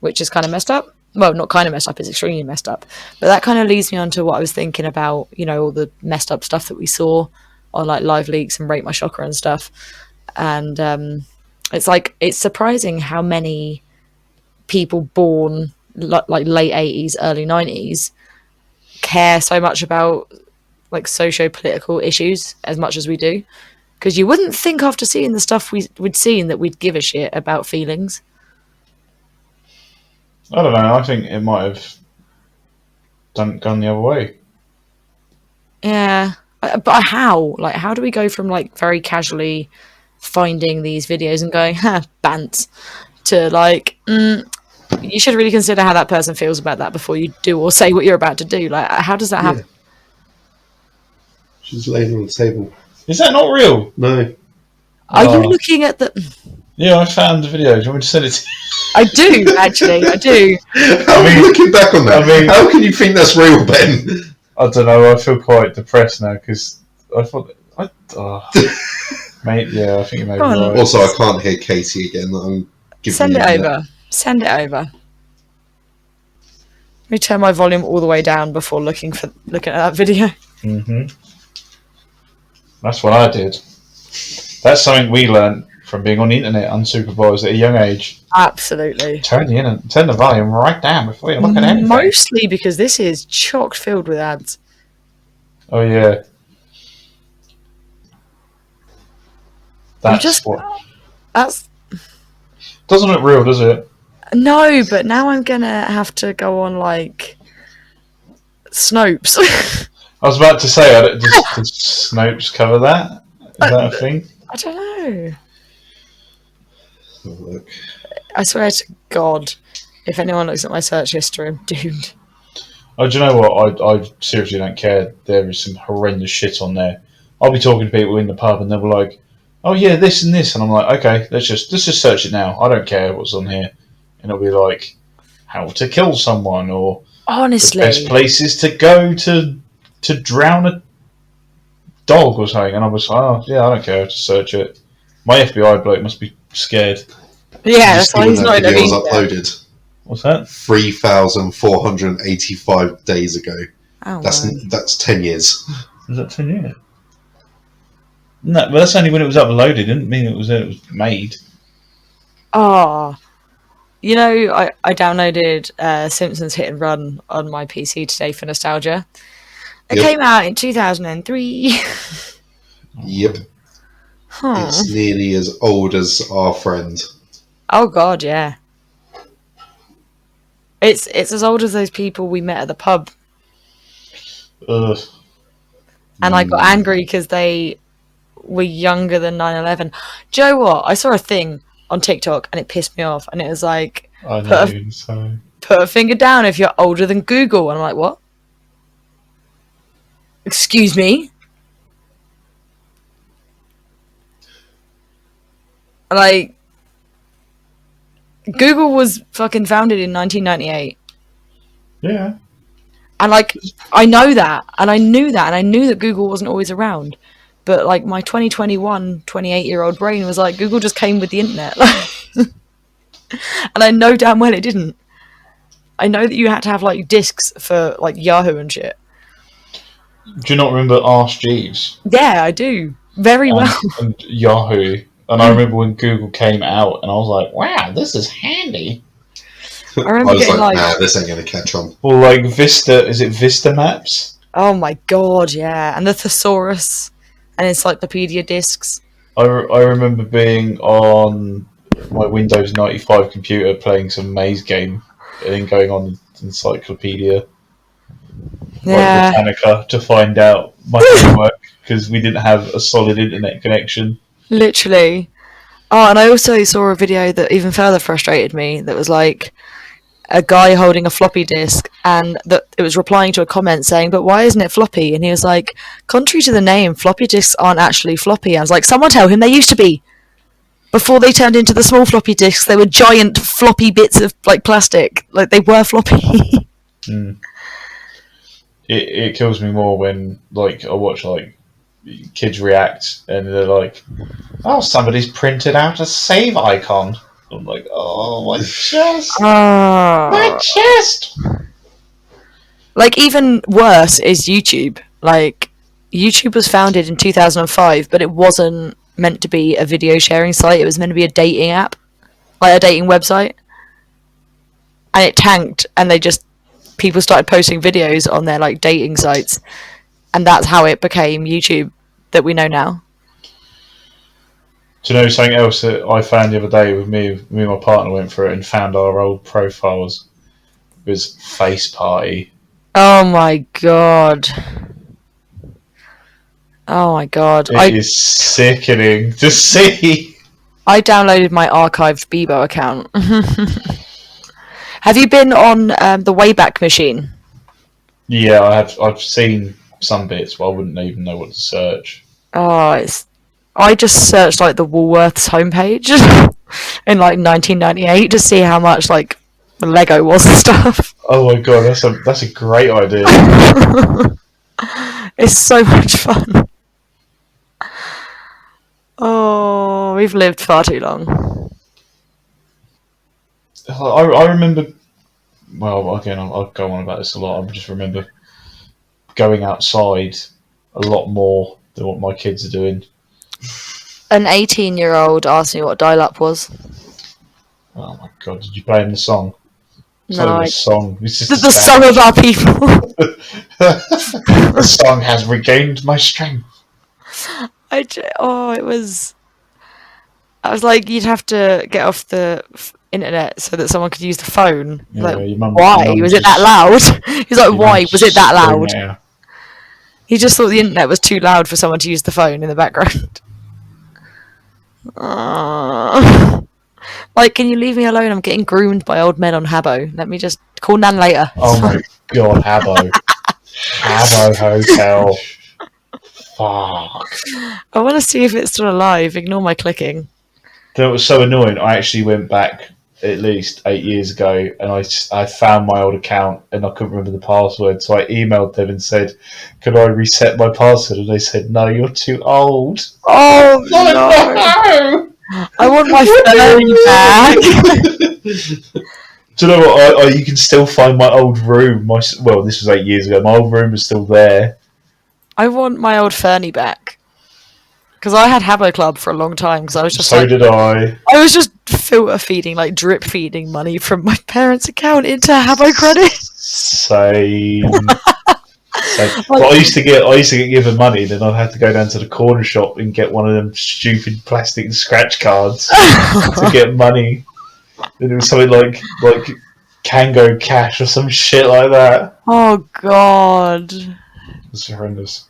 which is kind of messed up. Well, not kind of messed up, it's extremely messed up. But that kind of leads me on to what I was thinking about, all the messed up stuff that we saw on like Live Leaks and Rate My Shocker and stuff. And it's surprising how many people born like late 80s, early 90s care so much about like socio-political issues as much as we do. Because you wouldn't think after seeing the stuff we'd seen that we'd give a shit about feelings. I don't know. I think it might have gone the other way. Yeah. But how? Like, how do we go from like very casually finding these videos and going, bant, to like, you should really consider how that person feels about that before you do or say what you're about to do. Like, how does that happen? She's laying on the table. Is that not real? No. Are you looking at the... Yeah, I found the video. Do you want me to send it to you? I do, actually. I do. Looking back on that, how can you think that's real, Ben? I don't know. I feel quite depressed now because I thought... mate, yeah, I think you may be right. Also, I can't hear Katie again. Send it over. Send it over. Let me turn my volume all the way down before looking at that video. Mm-hmm. That's what I did. That's something we learned from being on the internet unsupervised at a young age. Absolutely. Turn the volume right down before you look at anything. Mostly because this is chock filled with ads. Oh yeah. That's doesn't look real, does it? No, but now I'm gonna have to go on like Snopes. I was about to say, did Snopes cover that? Is that a thing? I don't know. Oh, look. I swear to God, if anyone looks at my search history, I'm doomed. Oh, do you know what? I seriously don't care. There is some horrendous shit on there. I'll be talking to people in the pub and they'll be like, "Oh yeah, this and this," and I'm like, "Okay, let's just search it now. I don't care what's on here." And it'll be like, "How to kill someone," or honestly, the best places to go to drown a dog or something. And I was like, "Oh yeah, I don't care. Just search it." My FBI bloke must be scared. Yeah, that's why he's not in the video was uploaded. What's that? 3,485 days ago. Oh, that's 10 years. Was that 10 years? No, but that's only when it was uploaded. It didn't mean it was made. Oh, I downloaded Simpsons Hit and Run on my PC today for nostalgia. It came out in 2003. Yep. Huh. It's nearly as old as our friend. Oh God, yeah. It's as old as those people we met at the pub. Ugh. And I got angry because they were younger than 9/11. Do you know what? I saw a thing on TikTok and it pissed me off. And it was like, I know. So put a finger down if you're older than Google. And I'm like, what? Excuse me? Like, Google was fucking founded in 1998. yeah. And, like, I know that. And I knew that. And I knew that Google wasn't always around. But, like, my 2021, 28-year-old brain was like, Google just came with the internet. And I know damn well it didn't. I know that you had to have, like, discs for, like, Yahoo and shit. Do you not remember Ask Jeeves? Yeah, I do. Very well. And Yahoo. And I remember when Google came out, and I was like, "Wow, this is handy." I remember was getting, like, nah, this ain't going to catch on. Or like Vista, is it Vista Maps? oh my god, yeah. And the thesaurus and encyclopedia discs. I remember being on my Windows 95 computer playing some maze game, and then going on Encyclopedia, Yeah. like Britannica, to find out my homework because we didn't have a solid internet connection. Literally. Oh, and I also saw a video that even further frustrated me that was like a guy holding a floppy disk and that it was replying to a comment saying, but why isn't it floppy? And he was like, contrary to the name, floppy disks aren't actually floppy. I was like, someone tell him they used to be. Before they turned into the small floppy disks, they were giant floppy bits of like plastic. Like they were floppy. It kills me more when like I watch like kids react and they're like, "Oh, somebody's printed out a save icon." I'm like, "Oh, my chest, my chest." Like even worse is YouTube. Like YouTube was founded in 2005, but it wasn't meant to be a video sharing site. It was meant to be a dating app, like a dating website. And it tanked, and people started posting videos on their like dating sites, and that's how it became YouTube that we know now. Do you know something else that I found the other day with me and my partner went through it and found our old profiles? It was Face Party. Oh my god. Oh my god. It is sickening to see. I downloaded my archived Bebo account. Have you been on the Wayback Machine? Yeah, I've seen some bits, but I wouldn't even know what to search. Oh, I just searched like the Woolworths homepage in like 1998 to see how much like Lego was and stuff. Oh my god, that's a great idea. It's so much fun. Oh, we've lived far too long. I remember. Well, again, I'll go on about this a lot. I just remember going outside a lot more than what my kids are doing. An 18-year-old asked me what dial-up was. Oh my god! Did you play him the song? It's No, not even a song. It's just the song of our people. The song has regained my strength. It was. I was like, you'd have to get off the internet so that someone could use the phone. Yeah, like, your mum- why your mum was it just- that loud? He's like, why was it that loud? Yeah. He just thought the internet was too loud for someone to use the phone in the background. Like, can you leave me alone? I'm getting groomed by old men on Habbo. Let me just call Nan later. Oh my god, Habbo. Habbo Hotel. Fuck. I want to see if it's still alive. Ignore my clicking. That was so annoying. I actually went back at least 8 years ago and I found my old account and I couldn't remember the password. So I emailed them and said, could I reset my password? And they said, no, you're too old. Oh, no. I want my phone back. Do you know what? You can still find my old room. Well, this was 8 years ago. My old room is still there. I want my old Fernie back. Because I had Habbo Club for a long time. Because I was just So did I. I was just filter feeding, like drip feeding money from my parents' account into Habbo credit. Same. But I used to get given money, then I'd have to go down to the corner shop and get one of them stupid plastic scratch cards to get money. And it was something like Kango Cash or some shit like that. Oh god. It's horrendous.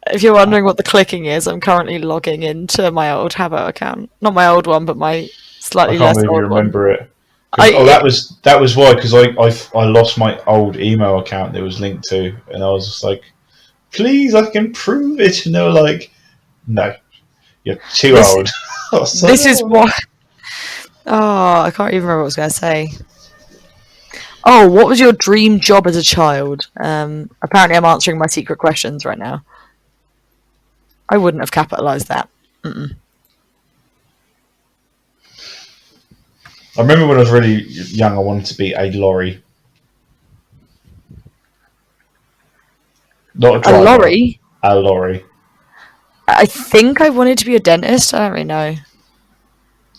If you're wondering what the clicking is, I'm currently logging into my old Habbo account. Not my old one, but my I slightly can't less believe you old one. remember it. That was why, because I lost my old email account that it was linked to, and I was just like, please, I can prove it. And they were like, no, you're too old. This is what. Oh, I can't even remember what I was going to say. Oh, what was your dream job as a child? Apparently, I'm answering my secret questions right now. I wouldn't have capitalised that. Mm-mm. I remember when I was really young, I wanted to be a lorry. Not a driver. A lorry? A lorry. I think I wanted to be a dentist. I don't really know.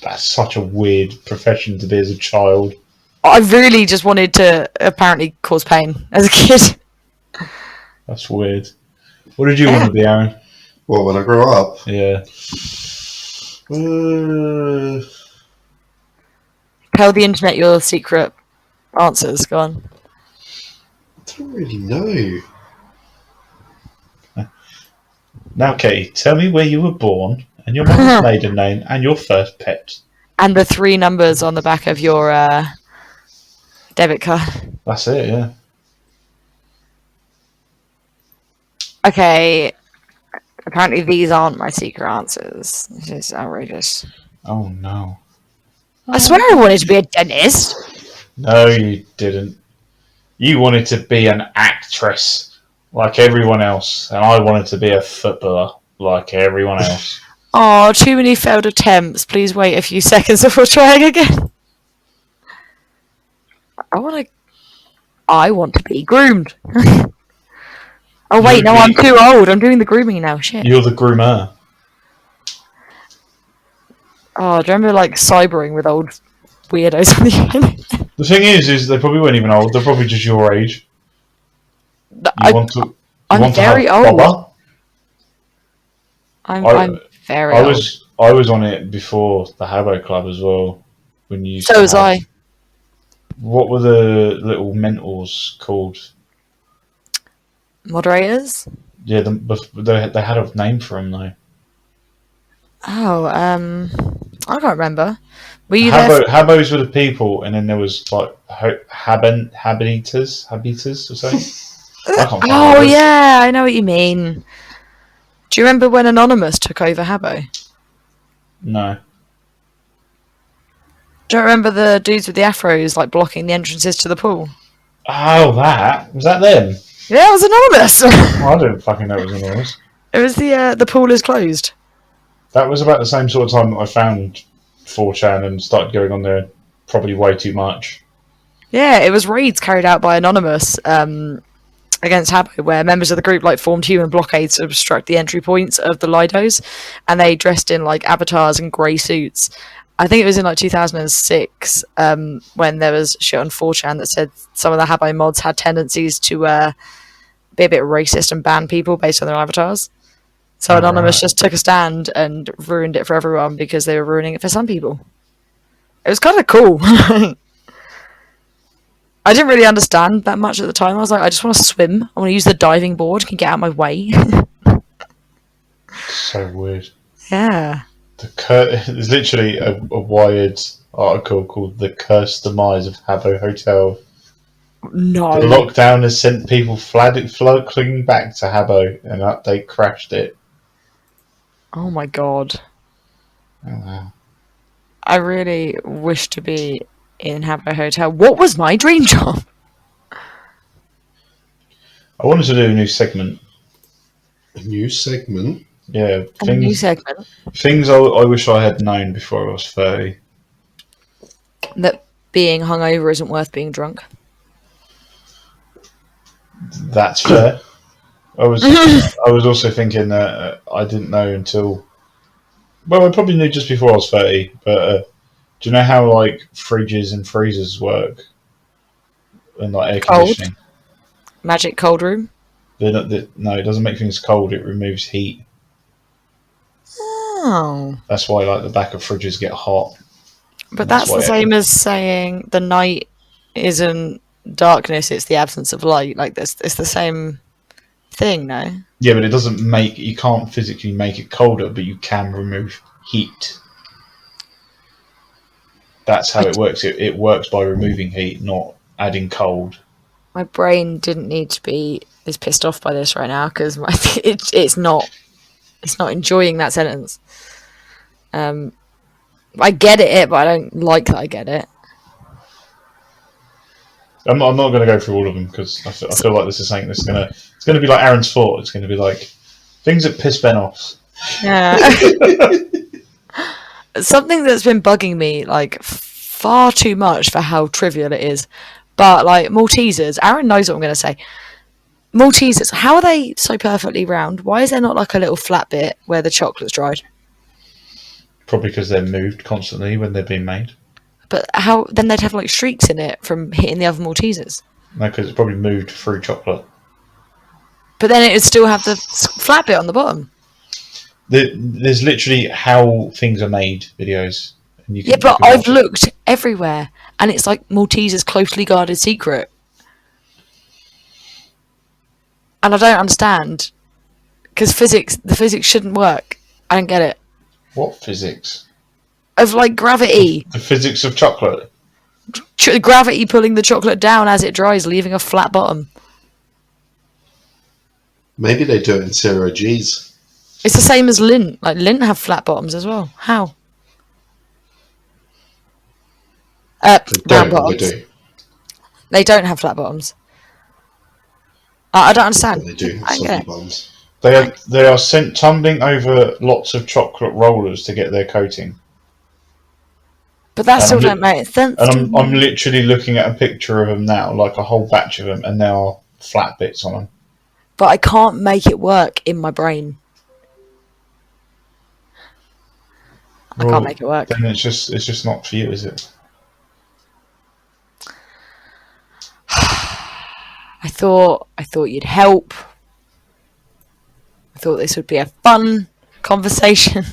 That's such a weird profession to be as a child. I really just wanted to apparently cause pain as a kid. That's weird. What did you want to be, Aaron? Well, when I grow up, Yeah. Tell the internet your secret answers. Go on. I don't really know. Now, Katie, tell me where you were born and your mother's maiden name and your first pet. And the 3 numbers on the back of your debit card. That's it, yeah. Okay. Apparently these aren't my secret answers. This is outrageous. Oh, no. I swear I wanted to be a dentist. No, you didn't. You wanted to be an actress like everyone else, and I wanted to be a footballer like everyone else. Oh, too many failed attempts. Please wait a few seconds before trying again. I want to be groomed. Oh wait, no, I'm too old. I'm doing the grooming now. Shit. You're the groomer. Oh, do you remember like cybering with old weirdos on the internet? The thing is they probably weren't even old. They're probably just your age. I'm very old. Bobba? I'm very old. I was on it before the Habbo Club as well. When you So was I. What were the little mentors called? Moderators? Yeah, they had a name for them though. Oh, I can't remember. Were you there? Habbos were the people, and then there was like habiters or something. I can't Oh yeah, I know what you mean. Do you remember when Anonymous took over Habbo? No. Do you remember the dudes with the afros like blocking the entrances to the pool? Oh, was that them? Yeah, it was Anonymous. I didn't fucking know it was Anonymous. It was the pool is closed. That was about the same sort of time that I found 4chan and started going on there probably way too much. Yeah, it was raids carried out by Anonymous against Habbo, where members of the group like formed human blockades to obstruct the entry points of the Lidos, and they dressed in like avatars and grey suits. I think it was in like 2006 when there was shit on 4chan that said some of the Habbo mods had tendencies to be a bit racist and ban people based on their avatars. So Anonymous just took a stand and ruined it for everyone because they were ruining it for some people. It was kind of cool. I didn't really understand that much at the time. I was like, I just want to swim. I want to use the diving board. Can you get out of my way? So weird. Yeah. There's literally a Wired article called "The Cursed Demise of Habbo Hotel." No. The lockdown has sent people flooding back to Habbo, and an update crashed it. Oh my god. Oh, wow. I really wish to be in Habbo Hotel. What was my dream job? I wanted to do a new segment. A new segment? Yeah, A new segment? Things I wish I had known before I was 30. That being hungover isn't worth being drunk. That's fair. I was also thinking that I didn't know until... Well, I probably knew just before I was 30, but do you know how like fridges and freezers work? And like air conditioning? Magic cold room? No, it doesn't make things cold, it removes heat. Oh. That's why like the back of fridges get hot. But that's the same as saying the night isn't darkness, it's the absence of light. Like this, it's the same thing, no? Yeah, but it doesn't make. You can't physically make it colder, but you can remove heat. That's how it works. It works by removing heat, not adding cold. My brain didn't need to be as pissed off by this right now because it's not enjoying that sentence. I get it, but I don't like that I get it. I'm not going to go through all of them because I feel like this is something that's it's going to be like Aaron's thought. It's going to be like things that piss Ben off. Yeah. Something that's been bugging me like far too much for how trivial it is. But like Maltesers, Aaron knows what I'm going to say. Maltesers, how are they so perfectly round? Why is there not like a little flat bit where the chocolate's dried? Probably because they're moved constantly when they're being made. But how then they'd have like streaks in it from hitting the other Maltesers? No, because it's probably moved through chocolate. But then it'd still have the flat bit on the bottom. There's literally how things are made videos. And you can, yeah, but I've looked everywhere, and it's like Malteser's closely guarded secret. And I don't understand. Because the physics shouldn't work. I don't get it. What physics? Of like gravity. The physics of chocolate. Gravity pulling the chocolate down as it dries, leaving a flat bottom. Maybe they do it in 0 G's. It's the same as lint. Like lint have flat bottoms as well. How? They round don't, bottoms. they do. They don't have flat bottoms. I don't understand. But they do have soggy bottoms. They are sent tumbling over lots of chocolate rollers to get their coating. But that still don't make sense. And I'm literally looking at a picture of them now, like a whole batch of them, and there are flat bits on them. But I can't make it work in my brain. I can't make it work. Then it's just not for you, is it? I thought you'd help. I thought this would be a fun conversation.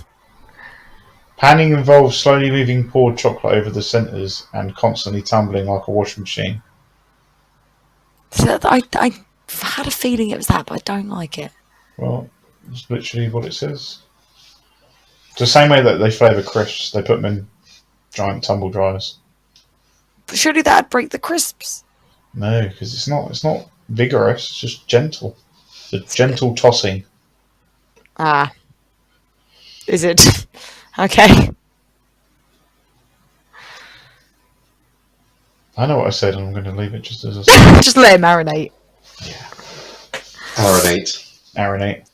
Panning involves slowly moving poured chocolate over the centres and constantly tumbling like a washing machine. So I had a feeling it was that, but I don't like it. Well, it's literally what it says. It's the same way that they flavour crisps. They put them in giant tumble dryers. But surely that'd break the crisps. No, because it's not vigorous. It's just gentle. It's a gentle tossing. Ah. Is it? Okay. I know what I said, and I'm going to leave it just as I said. Just let it marinate. Yeah. Aronate.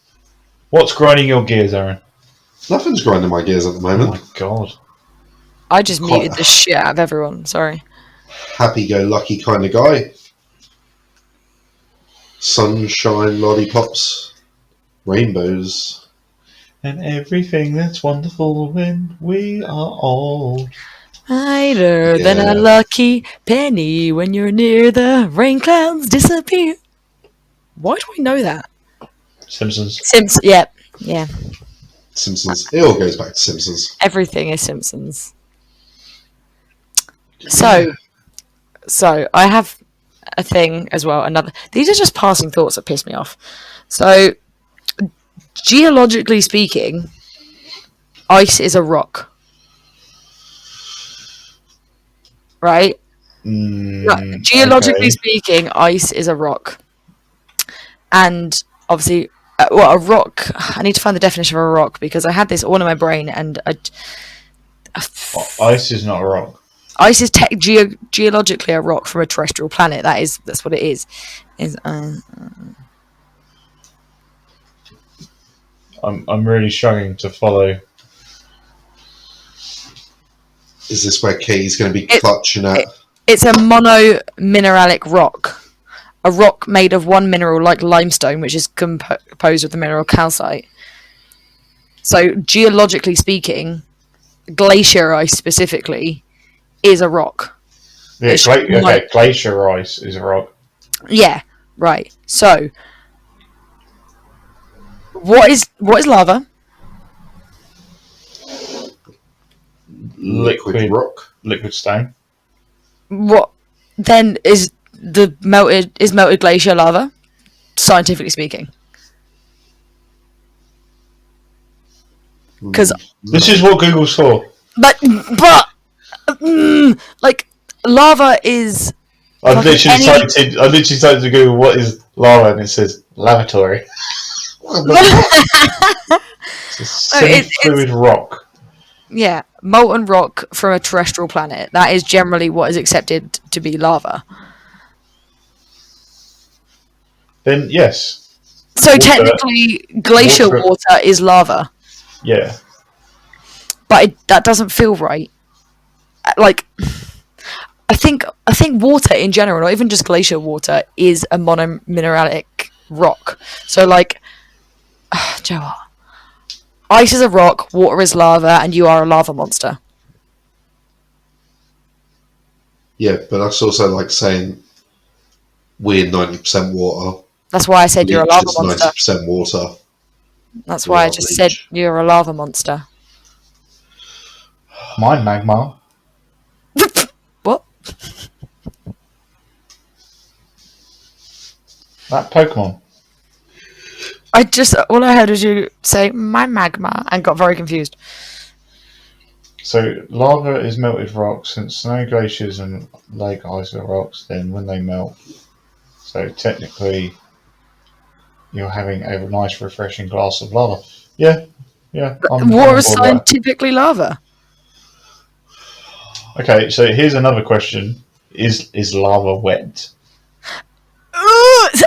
What's grinding your gears, Aaron? Nothing's grinding my gears at the moment. Oh my god. I just muted the shit out of everyone. Sorry. Happy-go-lucky kind of guy. Sunshine, lollipops, rainbows. And everything that's wonderful when we are old. Brighter than a lucky penny when you're near the rain clouds disappear. Why do I know that? Simpsons. Yeah. Simpsons. It all goes back to Simpsons. Everything is Simpsons. So I have a thing as well. These are just passing thoughts that piss me off. So, geologically speaking, ice is a rock. Right? Geologically speaking, ice is a rock. And obviously, a rock, I need to find the definition of a rock because I had this all in my brain and ice is not a rock. Ice is geologically a rock from a terrestrial planet. That's what it is. I'm really struggling to follow. Is this where Katie's going to be clutching at? It's a monomineralic rock. A rock made of one mineral like limestone, which is composed of the mineral calcite. So, geologically speaking, glacier ice specifically is a rock. Yeah, glacier ice is a rock. Yeah, right. So, what is lava? Liquid rock. Liquid stone. What then is melted glacier lava, scientifically speaking? Because This is what Google's for. but like lava is. I Fucking literally typed to Google what is lava, and it says lavatory. It's a semi-fluid rock. Yeah, molten rock from a terrestrial planet. That is generally what is accepted to be lava. Then yes, So Water- technically, glacier water- water is lava, yeah. but that doesn't feel right. Like, I think water in general, not even just glacier water, is a monomineralic rock. So like, Joe, what? Ice is a rock, water is lava, and you are a lava monster. Yeah, but that's also like saying we're 90% water. That's why I said you're a Bleach lava is monster. 90% water. That's why I just said bleach. you're a lava monster. Mine magma. What? That Pokemon. All I heard was you say my magma and got very confused. So lava is melted rock. Since snow glaciers and lake ice are rocks, then when they melt, so technically you're having a nice refreshing glass of lava. Yeah. Water is scientifically lava. Okay, so here's another question: Is lava wet?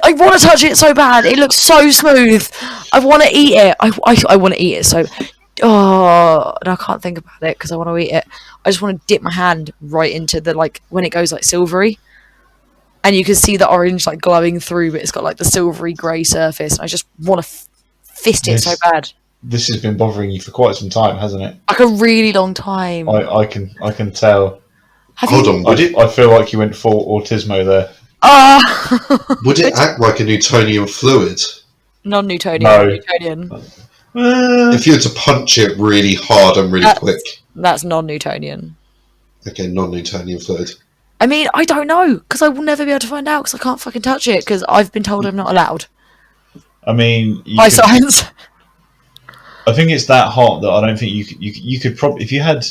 I want to touch it so bad. It looks so smooth. I want to eat it. I want to eat it so. Oh, and I can't think about it because I want to eat it. I just want to dip my hand right into the when it goes silvery, and you can see the orange glowing through, but it's got the silvery grey surface. And I just want to fist it so bad. This has been bothering you for quite some time, hasn't it? Like a really long time. I can tell. Hold on, I feel like you went full autismo there. Would it act like a Newtonian fluid? Non-Newtonian. No. Newtonian. If you were to punch it really hard and really quick. That's non-Newtonian. Okay, non-Newtonian fluid. I mean, I don't know, because I will never be able to find out, because I can't fucking touch it, because I've been told I'm not allowed. I mean... By science. I think it's that hot that I don't think you could probably... If you had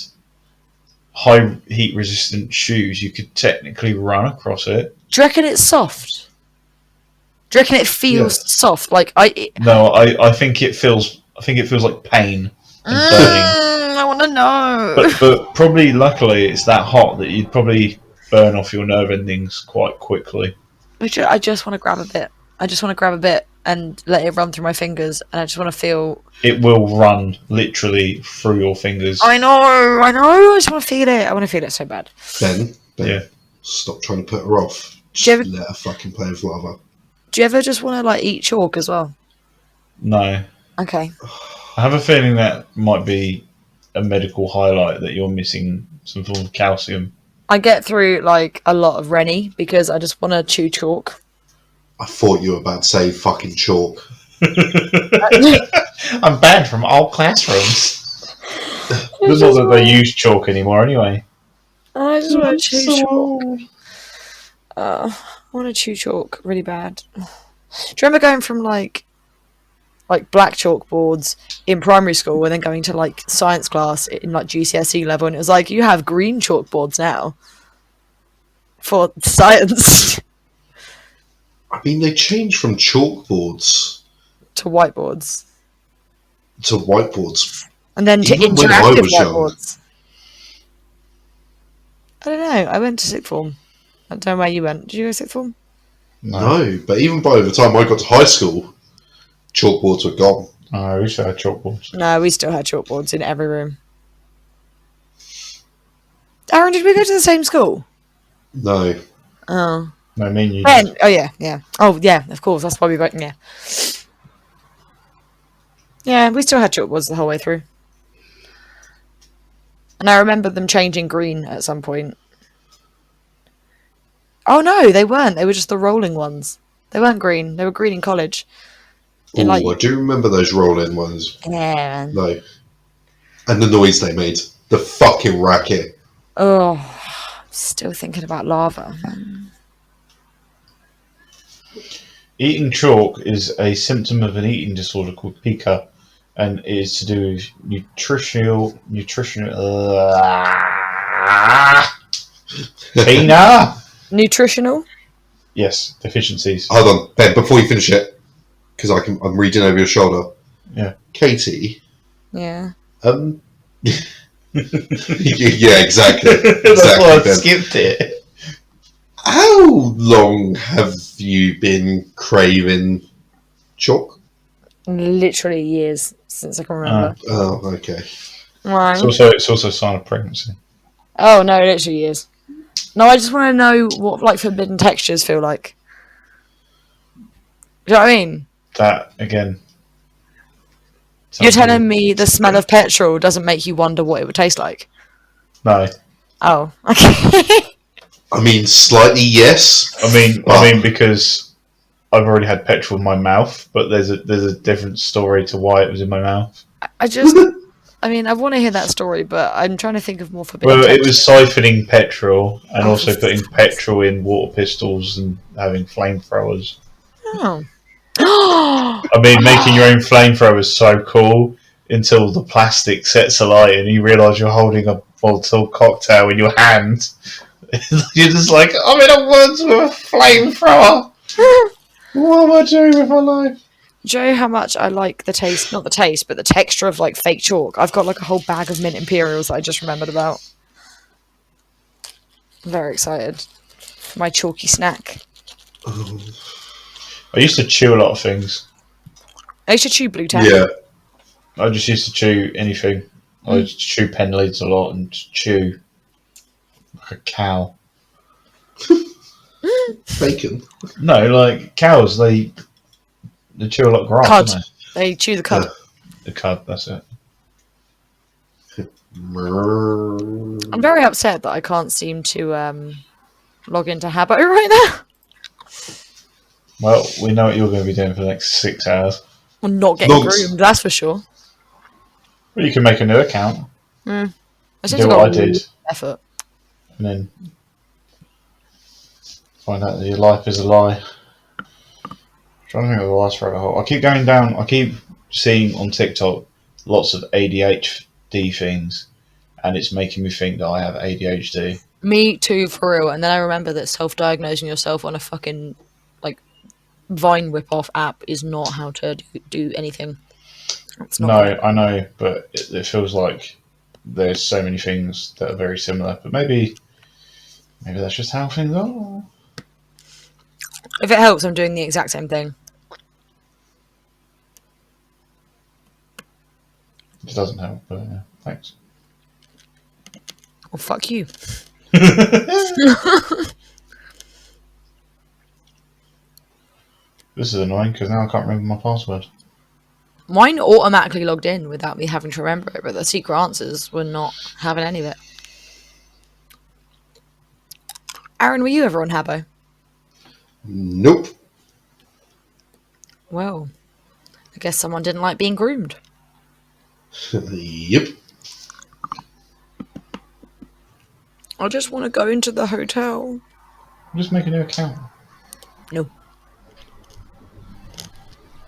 high heat resistant shoes, you could technically run across it. Do you reckon it's soft? Do you reckon it feels soft? No, I think it feels... I think it feels like pain and burning. I want to know. But probably, luckily, it's that hot that you'd probably burn off your nerve endings quite quickly. I just want to grab a bit. I just want to grab a bit and let it run through my fingers, and I just want to feel... It will run literally through your fingers. I know. I just want to feel it. I want to feel it so bad. Ben, Yeah. Stop trying to put her off. Just let her fucking play with lava. Do you ever just want to eat chalk as well? No. Okay. I have a feeling that might be a medical highlight that you're missing some form of calcium. I get through a lot of Rennie because I just want to chew chalk. I thought you were about to say fucking chalk. I'm banned from all classrooms. Not that they use chalk anymore anyway. I just want to chew chalk. I want to chew chalk really bad. Do you remember going from black chalkboards in primary school and then going to science class in GCSE level, and it was you have green chalkboards now for science. I mean, they changed from chalkboards to whiteboards. To whiteboards. And then to Even when I interactive was young. whiteboards. I don't know. I went to sixth form. I don't know where you went. Did you go to sixth form? No, but even by the time I got to high school, chalkboards were gone. Oh, we still had chalkboards. No, we still had chalkboards in every room. Aaron, did we go to the same school? No. Oh. No, me and you. Ben, oh, yeah. Oh, yeah, of course. That's why we went, yeah. Yeah, we still had chalkboards the whole way through. And I remember them changing green at some point. Oh, no, they weren't. They were just the rolling ones. They weren't green. They were green in college. Oh, I do remember those roll-in ones. Yeah. No. And the noise they made. The fucking racket. Oh, Still thinking about lava. Eating chalk is a symptom of an eating disorder called pica, and it is to do with Tina. Nutritional? Yes, deficiencies. Hold on, Ben. Before you finish it, because I'm reading over your shoulder. Yeah. Katie. Yeah. Yeah, exactly. That's why I Ben. skipped it. How long have you been craving chalk? Literally years since I can remember. Oh, okay. Why? It's also a sign of pregnancy. Oh, no, literally years. No, I just want to know what, like, forbidden textures feel like. Do you know what I mean? That, again. You're telling me the smell of petrol doesn't make you wonder what it would taste like? No. Oh, okay. I mean, slightly yes. I mean, because I've already had petrol in my mouth, but there's a different story to why it was in my mouth. I want to hear that story, but I'm trying to think of more forbidden Well, textures. it was siphoning petrol and also putting petrol in water pistols and having flamethrowers. Oh. I mean, making your own flamethrower is so cool until the plastic sets alight and you realise you're holding a Molotov cocktail in your hand. You're just like, I'm in a woods with a flamethrower. What am I doing with my life? Do you know how much I like the taste, not the taste, but the texture of like fake chalk? I've got like a whole bag of mint imperials that I just remembered about. I'm very excited for my chalky snack. I used to chew a lot of things. I used to chew blue tack. Yeah. I just used to chew anything. I used to chew pen lids a lot and chew like a cow. Bacon. No, like cows, they chew a lot of grass, Cud. don't They chew the cud. they? The cud, that's it. I'm very upset that I can't seem to log into Habbo right now. Well, we know what you're going to be doing for the next 6 hours. I'm not getting Logs. groomed, that's for sure. Well, you can make a new account, I seem do to what got I did, effort. and then find out that your life is a lie. I'm trying to think of the last rabbit hole. I keep going down. I keep seeing on TikTok lots of ADHD things, and it's making me think that I have ADHD. Me too, for real. And then I remember that self-diagnosing yourself on a fucking like Vine whip-off app is not how to do anything. It's not No, right. I know, but it feels like there's so many things that are very similar. But maybe that's just how things are. If it helps, I'm doing the exact same thing. It doesn't help, but yeah, thanks. Well, fuck you. This is annoying because now I can't remember my password. Mine automatically logged in without me having to remember it, but the secret answers were not having any of it. Aaron, were you ever on Habbo? Nope. Well, I guess someone didn't like being groomed. Yep. I just want to go into the hotel. Just make a new account. No.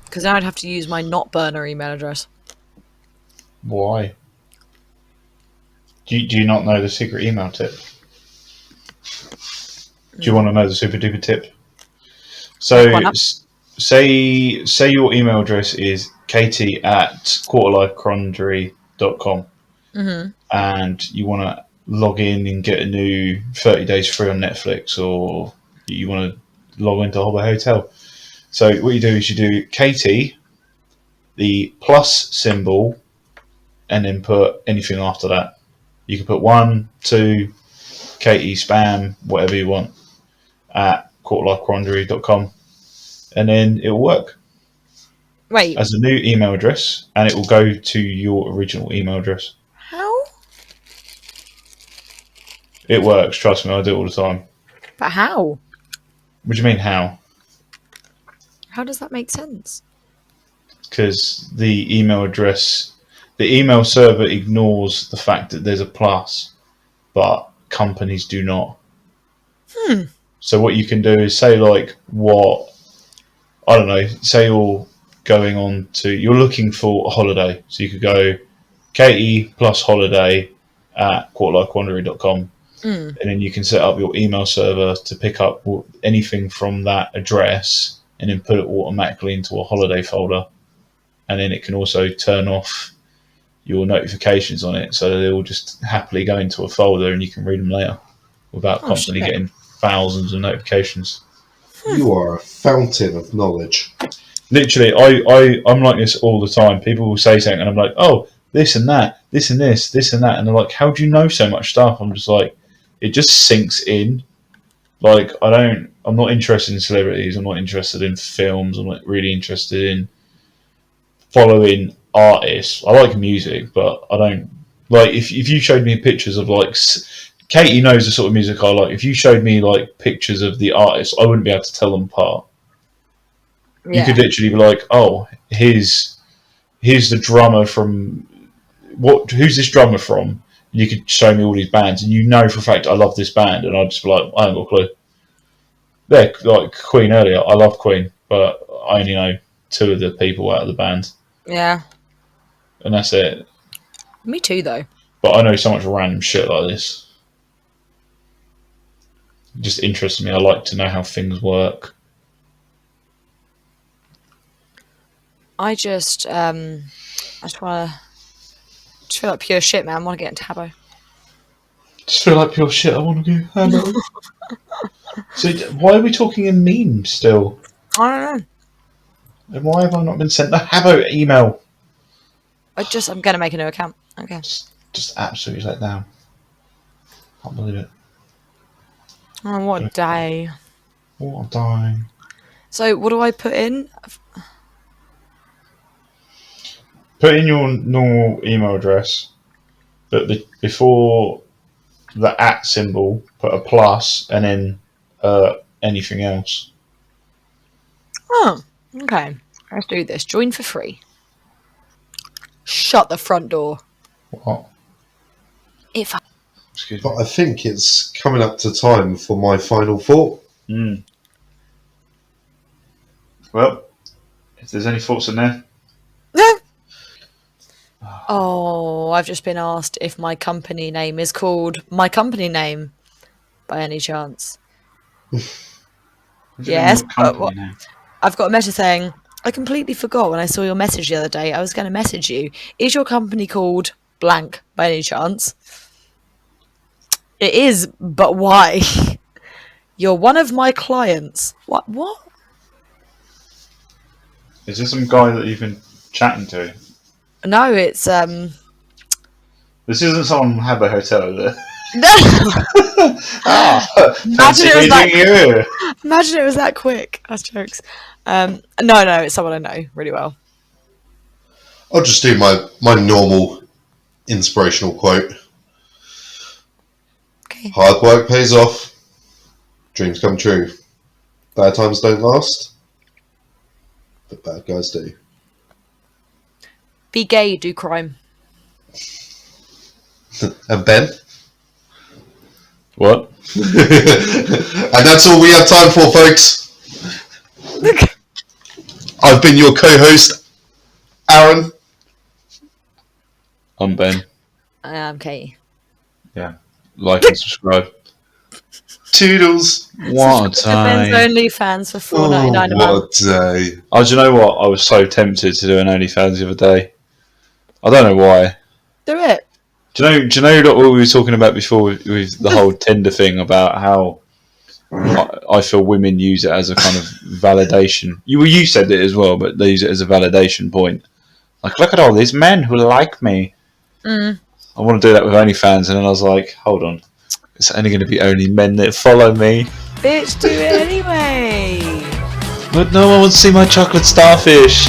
Because now I'd have to use my not burner email address. Why? Do you not know the secret email tip? Do you want to know the super duper tip? So, Why not? say your email address is katie@quarterlifechronology.com and you want to log in and get a new 30 days free on Netflix, or you want to log into Hobby Hotel. So what you do is you do Katie, the plus symbol, and then put anything after that. You can put 1, 2, Katie spam, whatever you want, at quarterlifechronology.com, and then it will work Wait, as a new email address, and it will go to your original email address. how? It works, trust me, I do it all the time. But how? What do you mean, how? How does that make sense? Because the email server ignores the fact that there's a plus, but companies do not. So what you can do is say like what I don't know. Say you're you're looking for a holiday, so you could go Katie plus holiday at quarterlifequandary.com. And then you can set up your email server to pick up anything from that address and then put it automatically into a holiday folder. And then it can also turn off your notifications on it, so they'll just happily go into a folder and you can read them later without constantly getting thousands of notifications. You are a fountain of knowledge. Literally, I'm like this all the time. People will say something and I'm like, oh, this and that, this and this and that. And they're like, how do you know so much stuff? I'm just like, it just sinks in. Like, I'm not interested in celebrities. I'm not interested in films. I'm not really interested in following artists. I like music, but I don't like if you showed me pictures of like Katie knows the sort of music I like. If you showed me like pictures of the artists, I wouldn't be able to tell them apart. You could literally be like, oh, here's the drummer from who's this drummer from? You could show me all these bands, and you know for a fact I love this band, and I'd just be like, I haven't got a clue. Yeah, like Queen earlier. I love Queen, but I only know two of the people out of the band. Yeah. And that's it. Me too, though. But I know so much random shit like this. It just interests me. I like to know how things work. I just want to feel like pure shit, man. I want to get into Habbo. Just feel like pure shit. I want to go Habbo. So why are we talking in memes still? I don't know. And why have I not been sent the Habbo email? I'm going to make a new account. Okay. Just absolutely let down. Can't believe it. Oh, what a day. What a day. So, what do I put in? Put in your normal email address, but before the @ symbol, put a plus, and then anything else. Oh, okay. Let's do this. Join for free. Shut the front door. What? Excuse me. But I think it's coming up to time for my final thought. Well, if there's any thoughts in there. Oh, I've just been asked if my company name is called My Company Name by any chance. Yes, but I've got a message saying, I completely forgot when I saw your message the other day. I was going to message you. Is your company called blank by any chance? It is, but why? You're one of my clients. What? Is this some guy that you've been chatting to? No, it's This isn't someone from Habbo Hotel, is it? No. Imagine it was that quick. That's jokes. No, it's someone I know really well. I'll just do my normal inspirational quote. Okay. Hard work pays off. Dreams come true. Bad times don't last. But bad guys do. Be gay, do crime. And Ben? What? And that's all we have time for, folks. I've been your co-host, Aaron. I'm Ben. I'm Katie. Yeah. Like and subscribe. Toodles. What a Ben's day. OnlyFans for $4.99 a month. What a day. Oh, do you know what? I was so tempted to do an OnlyFans the other day. I don't know why. Do it. Do you know what we were talking about before with the whole Tinder thing about how I feel women use it as a kind of validation. You said it as well, but they use it as a validation point. Like, look at all these men who like me. I want to do that with OnlyFans, and then I was like, hold on. It's only going to be only men that follow me. Bitch, do it anyway. But no one wants to see my chocolate starfish.